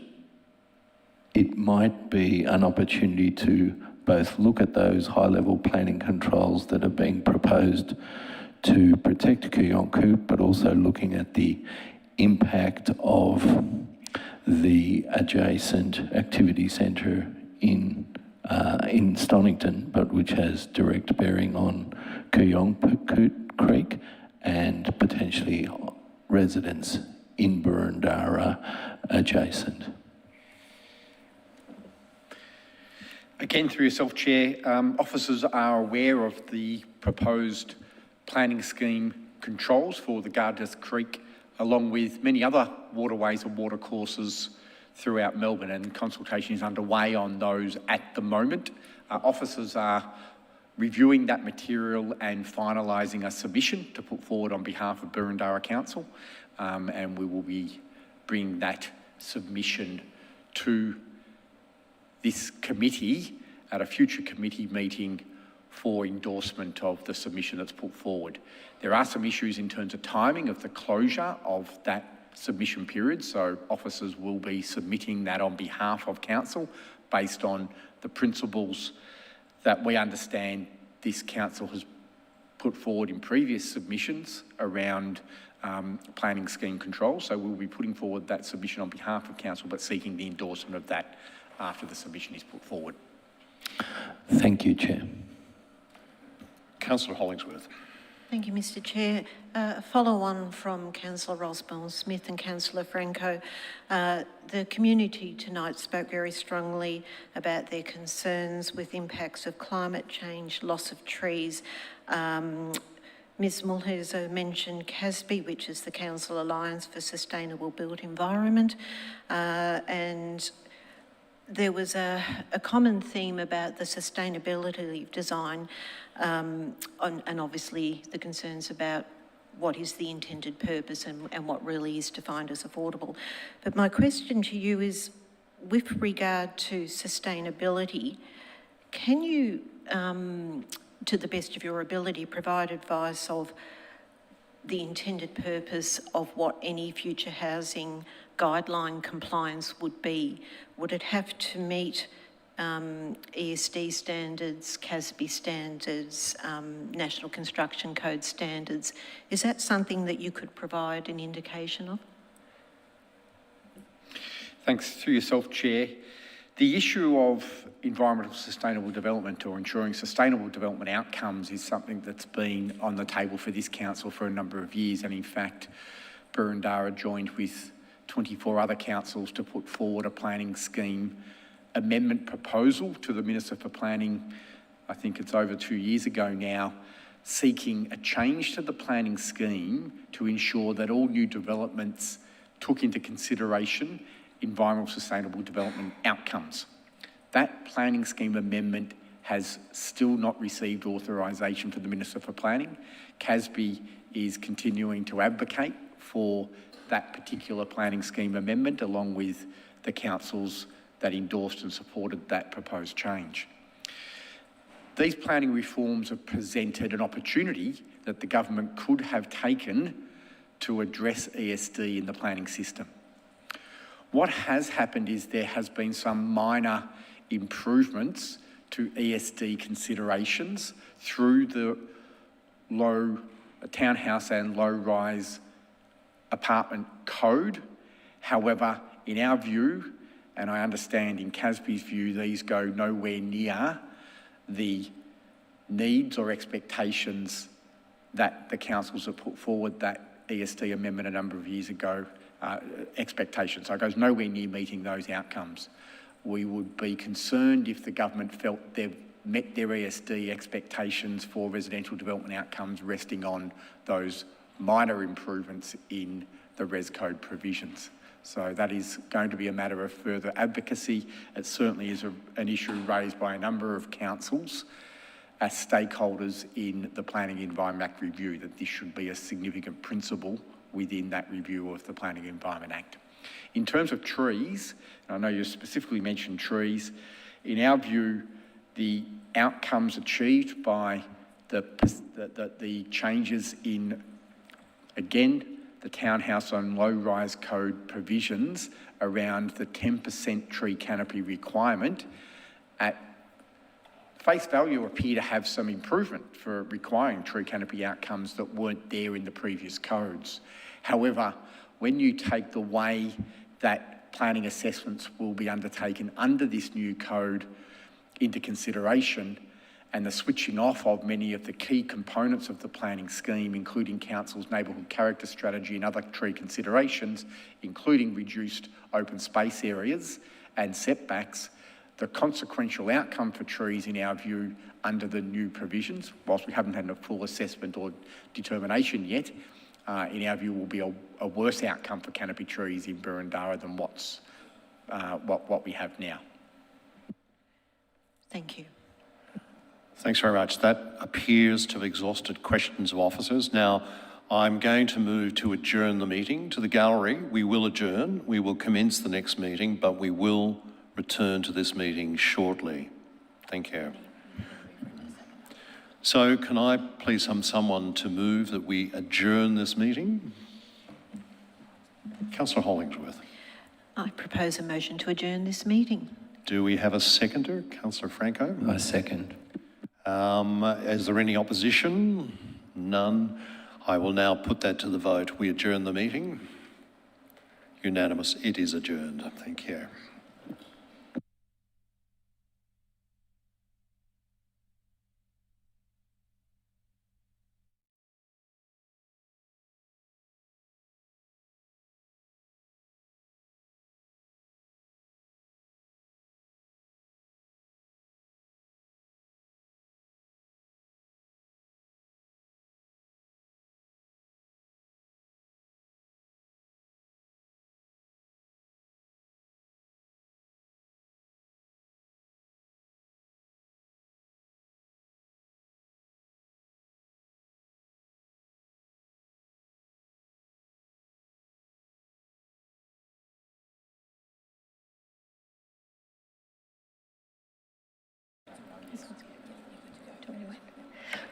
it might be an opportunity to both look at those high-level planning controls that are being proposed to protect Kuyonkoot, but also looking at the impact of the adjacent activity centre in Stonington, but which has direct bearing on Kuyonkoot Creek and potentially residents in Burundara adjacent. Again, through yourself, Chair, officers are aware of the proposed planning scheme controls for the Gardeners Creek, along with many other waterways and watercourses throughout Melbourne, and consultation is underway on those at the moment. Officers are reviewing that material and finalising a submission to put forward on behalf of Burundara Council, and we will be bringing that submission to this committee at a future committee meeting for endorsement of the submission that's put forward. There are some issues in terms of timing of the closure of that submission period, so officers will be submitting that on behalf of council based on the principles that we understand this council has put forward in previous submissions around planning scheme control. So we'll be putting forward that submission on behalf of council, but seeking the endorsement of that after the submission is put forward. Thank you, Chair. Councillor Hollingsworth. Thank you, Mr Chair. Follow on from Councillor Rossbone-Smith and Councillor Franco. The community tonight spoke very strongly about their concerns with impacts of climate change, loss of trees. Ms Mulhauser mentioned CASB, which is the Council Alliance for Sustainable Built Environment, and there was a common theme about the sustainability of design, and obviously the concerns about what is the intended purpose and what really is defined as affordable. But my question to you is, with regard to sustainability, can you, to the best of your ability, provide advice of the intended purpose of what any future housing guideline compliance would be? Would it have to meet ESD standards, CASB standards, National Construction Code standards? Is that something that you could provide an indication of? Thanks through yourself, Chair. The issue of environmental sustainable development or ensuring sustainable development outcomes is something that's been on the table for this council for a number of years, and in fact, Boroondara joined with 24 other councils to put forward a planning scheme amendment proposal to the Minister for Planning. I think it's over 2 years ago now, seeking a change to the planning scheme to ensure that all new developments took into consideration environmental sustainable development outcomes. That planning scheme amendment has still not received authorisation from the Minister for Planning. CASB is continuing to advocate for that particular planning scheme amendment along with the councils that endorsed and supported that proposed change. These planning reforms have presented an opportunity that the government could have taken to address ESD in the planning system. What has happened is there has been some minor improvements to ESD considerations through the townhouse and low-rise apartment code. However, in our view, and I understand in CASB's view, these go nowhere near the needs or expectations that the councils have put forward that ESD amendment a number of years ago, expectations. So it goes nowhere near meeting those outcomes. We would be concerned if the government felt they've met their ESD expectations for residential development outcomes resting on those minor improvements in the Res Code provisions. So that is going to be a matter of further advocacy. It certainly is an issue raised by a number of councils as stakeholders in the Planning Environment Act review, that this should be a significant principle within that review of the Planning Environment Act. In terms of trees, and I know you specifically mentioned trees, in our view, the outcomes achieved by the changes in, again, the townhouse and low-rise code provisions around the 10% tree canopy requirement at face value appear to have some improvement for requiring tree canopy outcomes that weren't there in the previous codes. However, when you take the way that planning assessments will be undertaken under this new code into consideration, and the switching off of many of the key components of the planning scheme, including council's neighbourhood character strategy and other tree considerations, including reduced open space areas and setbacks, the consequential outcome for trees, in our view, under the new provisions, whilst we haven't had a full assessment or determination yet, in our view will be a worse outcome for canopy trees in Boroondara than what we have now. Thank you. Thanks very much. That appears to have exhausted questions of officers. Now, I'm going to move to adjourn the meeting to the gallery. We will adjourn. We will commence the next meeting, but we will return to this meeting shortly. Thank you. So can I please have someone to move that we adjourn this meeting? Councillor Hollingsworth. I propose a motion to adjourn this meeting. Do we have a seconder? Councillor Franco? I second. Is there any opposition? None. I will now put that to the vote. We adjourn the meeting. Unanimous. It is adjourned. Thank you.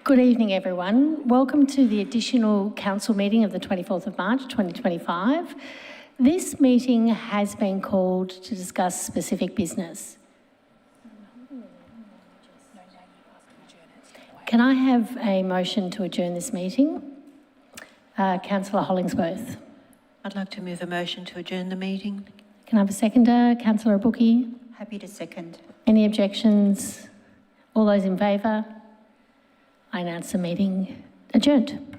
Good evening, everyone. Welcome to the additional council meeting of the 24th of March 2025. This meeting has been called to discuss specific business. Can I have a motion to adjourn this meeting? Councillor Hollingsworth. I'd like to move a motion to adjourn the meeting. Can I have a seconder? Councillor Abuki? Happy to second. Any objections? All those in favour? I announce the meeting adjourned.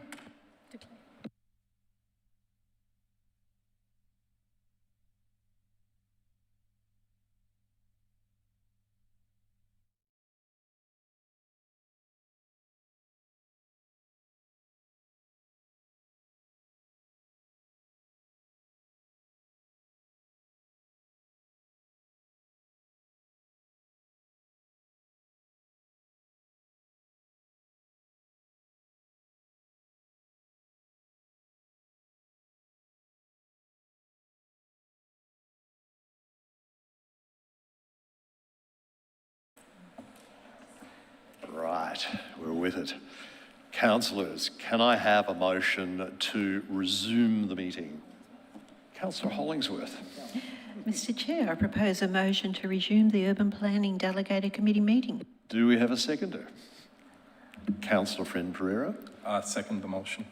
Right, we're with it. Councillors, can I have a motion to resume the meeting? Councillor Hollingsworth. Mr Chair, I propose a motion to resume the Urban Planning Delegated Committee meeting. Do we have a seconder? Councillor Friend Pereira. I second the motion.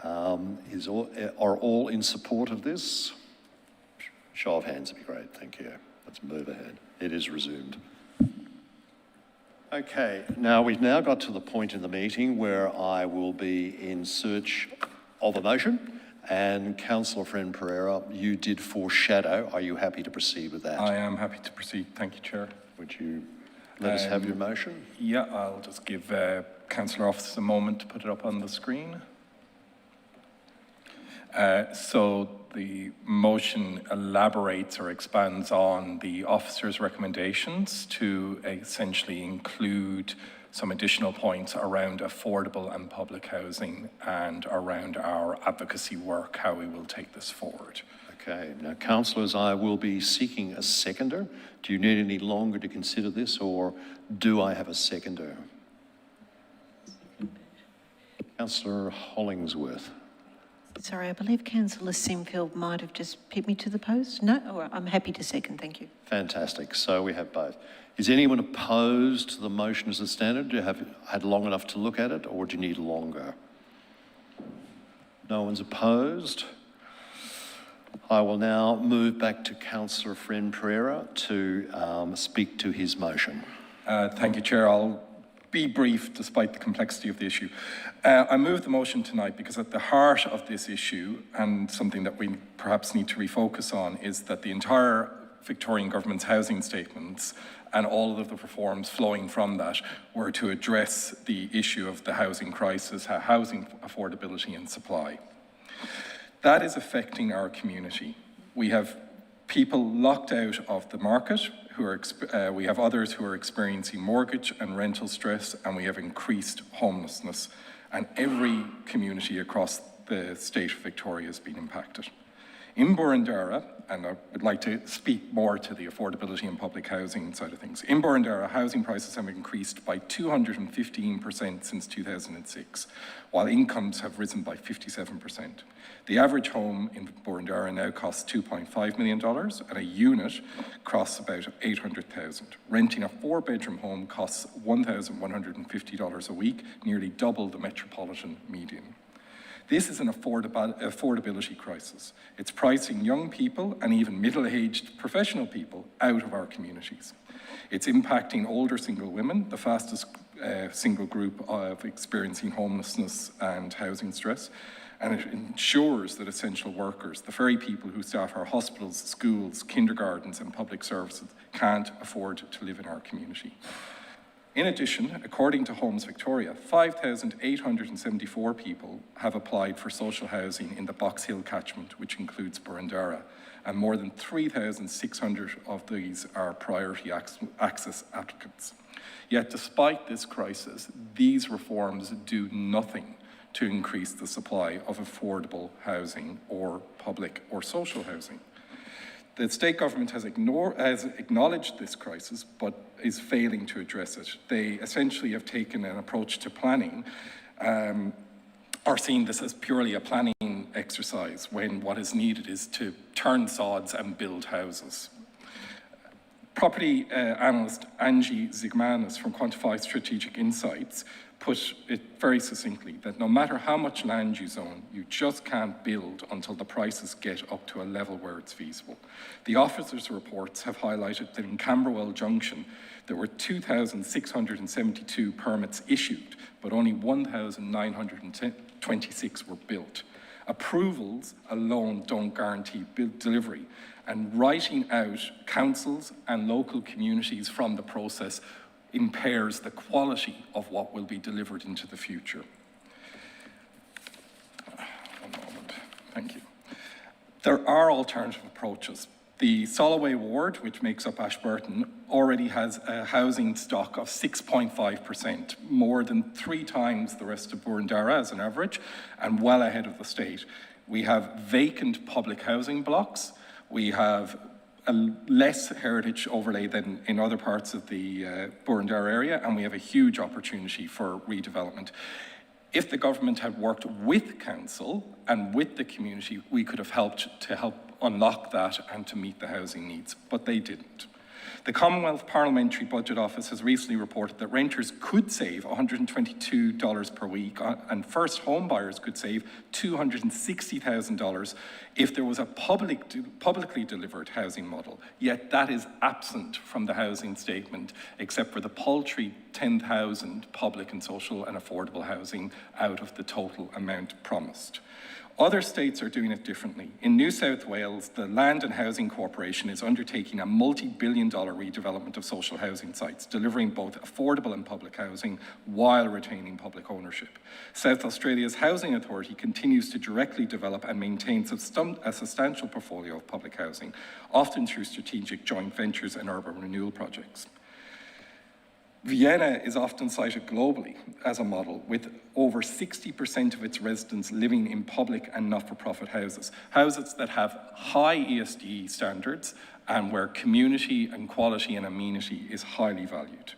Are all in support of this? Show of hands would be great, thank you. Let's move ahead. It is resumed. Okay, now we've now got to the point in the meeting where I will be in search of a motion. And Councillor Friend Pereira, you did foreshadow. Are you happy to proceed with that? I am happy to proceed. Thank you, Chair. Would you let us have your motion? Yeah, I'll just give Councillor Office a moment to put it up on the screen. So the motion elaborates or expands on the officer's recommendations to essentially include some additional points around affordable and public housing and around our advocacy work, how we will take this forward. Okay, now councillors, I will be seeking a seconder. Do you need any longer to consider this, or do I have a seconder? Councillor Hollingsworth. Sorry, I believe Councillor Simfield might have just picked me to the post. No, all right, I'm happy to second, thank you. Fantastic, so we have both. Is anyone opposed to the motion as a standard? Do you have had long enough to look at it, or do you need longer? No one's opposed. I will now move back to Councillor Friend Pereira to speak to his motion. Thank you, Chair. I'll be brief despite the complexity of the issue. I move the motion tonight because at the heart of this issue, and something that we perhaps need to refocus on, is that the entire Victorian Government's housing statements and all of the reforms flowing from that were to address the issue of the housing crisis, housing affordability and supply. That is affecting our community. We have people locked out of the market, we have others who are experiencing mortgage and rental stress, and we have increased homelessness. And every community across the state of Victoria has been impacted. In Boroondara, and I would like to speak more to the affordability and public housing side of things. In Boroondara, housing prices have increased by 215% since 2006, while incomes have risen by 57%. The average home in Boroondara now costs $2.5 million, and a unit costs about $800,000. Renting a 4-bedroom home costs $1,150 a week, nearly double the metropolitan median. This is an affordability crisis. It's pricing young people and even middle-aged professional people out of our communities. It's impacting older single women, the fastest single group of experiencing homelessness and housing stress, and it ensures that essential workers, the very people who staff our hospitals, schools, kindergartens and public services, can't afford to live in our community. In addition, according to Homes Victoria, 5,874 people have applied for social housing in the Box Hill catchment, which includes Boroondara, and more than 3,600 of these are priority access applicants. Yet despite this crisis, these reforms do nothing to increase the supply of affordable housing or public or social housing. The state government has acknowledged this crisis, but is failing to address it. They essentially have taken an approach to planning, or seen this as purely a planning exercise, when what is needed is to turn sods and build houses. Property analyst Angie Zigmanis from Quantified Strategic Insights put it very succinctly, that no matter how much land you zone, you just can't build until the prices get up to a level where it's feasible. The officers' reports have highlighted that in Camberwell Junction, there were 2,672 permits issued, but only 1,926 were built. Approvals alone don't guarantee delivery, and writing out councils and local communities from the process impairs the quality of what will be delivered into the future. One moment, thank you. There are alternative approaches. The Solway ward, which makes up Ashburton, already has a housing stock of 6.5%, more than 3 times the rest of Burundara as an average, and well ahead of the state. We have vacant public housing blocks. We have a less heritage overlay than in other parts of the Burundara area, and we have a huge opportunity for redevelopment. If the government had worked with council and with the community, we could have helped unlock that and to meet the housing needs, but they didn't. The Commonwealth Parliamentary Budget Office has recently reported that renters could save $122 per week and first home buyers could save $260,000 if there was a publicly delivered housing model. Yet that is absent from the housing statement, except for the paltry 10,000 public and social and affordable housing out of the total amount promised. Other states are doing it differently. In New South Wales, the Land and Housing Corporation is undertaking a multi-billion-dollar redevelopment of social housing sites, delivering both affordable and public housing while retaining public ownership. South Australia's Housing Authority continues to directly develop and maintain a substantial portfolio of public housing, often through strategic joint ventures and urban renewal projects. Vienna is often cited globally as a model, with over 60% of its residents living in public and not-for-profit houses, houses that have high ESG standards and where community and quality and amenity is highly valued.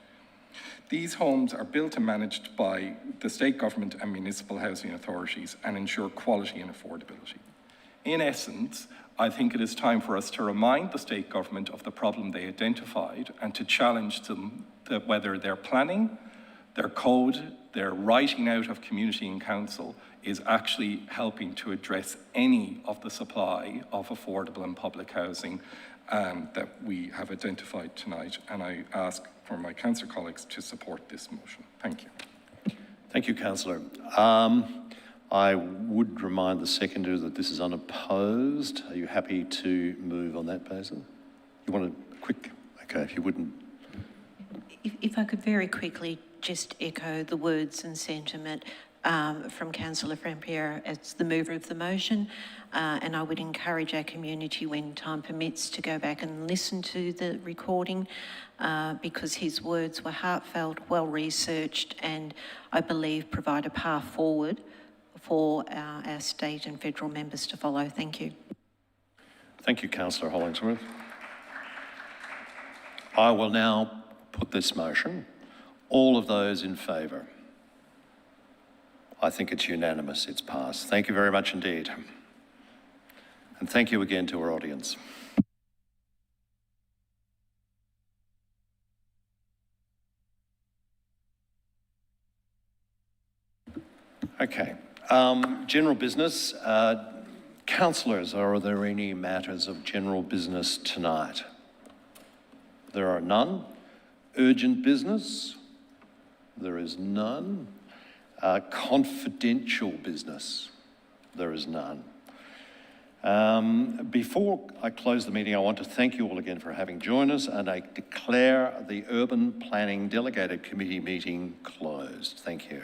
These homes are built and managed by the state government and municipal housing authorities and ensure quality and affordability. In essence, I think it is time for us to remind the state government of the problem they identified and to challenge them that whether their planning, their code, their writing out of community and council is actually helping to address any of the supply of affordable and public housing that we have identified tonight. And I ask for my councillor colleagues to support this motion. Thank you. Thank you, councillor. I would remind the seconder that this is unopposed. Are you happy to move on that basis? You want a quick, okay, if you wouldn't. If I could very quickly just echo the words and sentiment from Councillor Frempierre as the mover of the motion, and I would encourage our community when time permits to go back and listen to the recording because his words were heartfelt, well researched, and I believe provide a path forward for our state and federal members to follow. Thank you. Thank you, Councillor Hollingsworth. I will now put this motion. All of those in favour? I think it's unanimous, it's passed. Thank you very much indeed. And thank you again to our audience. Okay, general business. Councillors, are there any matters of general business tonight? There are none. Urgent business? There is none. Confidential business? There is none. Before I close the meeting, I want to thank you all again for having joined us, and I declare the Urban Planning Delegated Committee meeting closed. Thank you.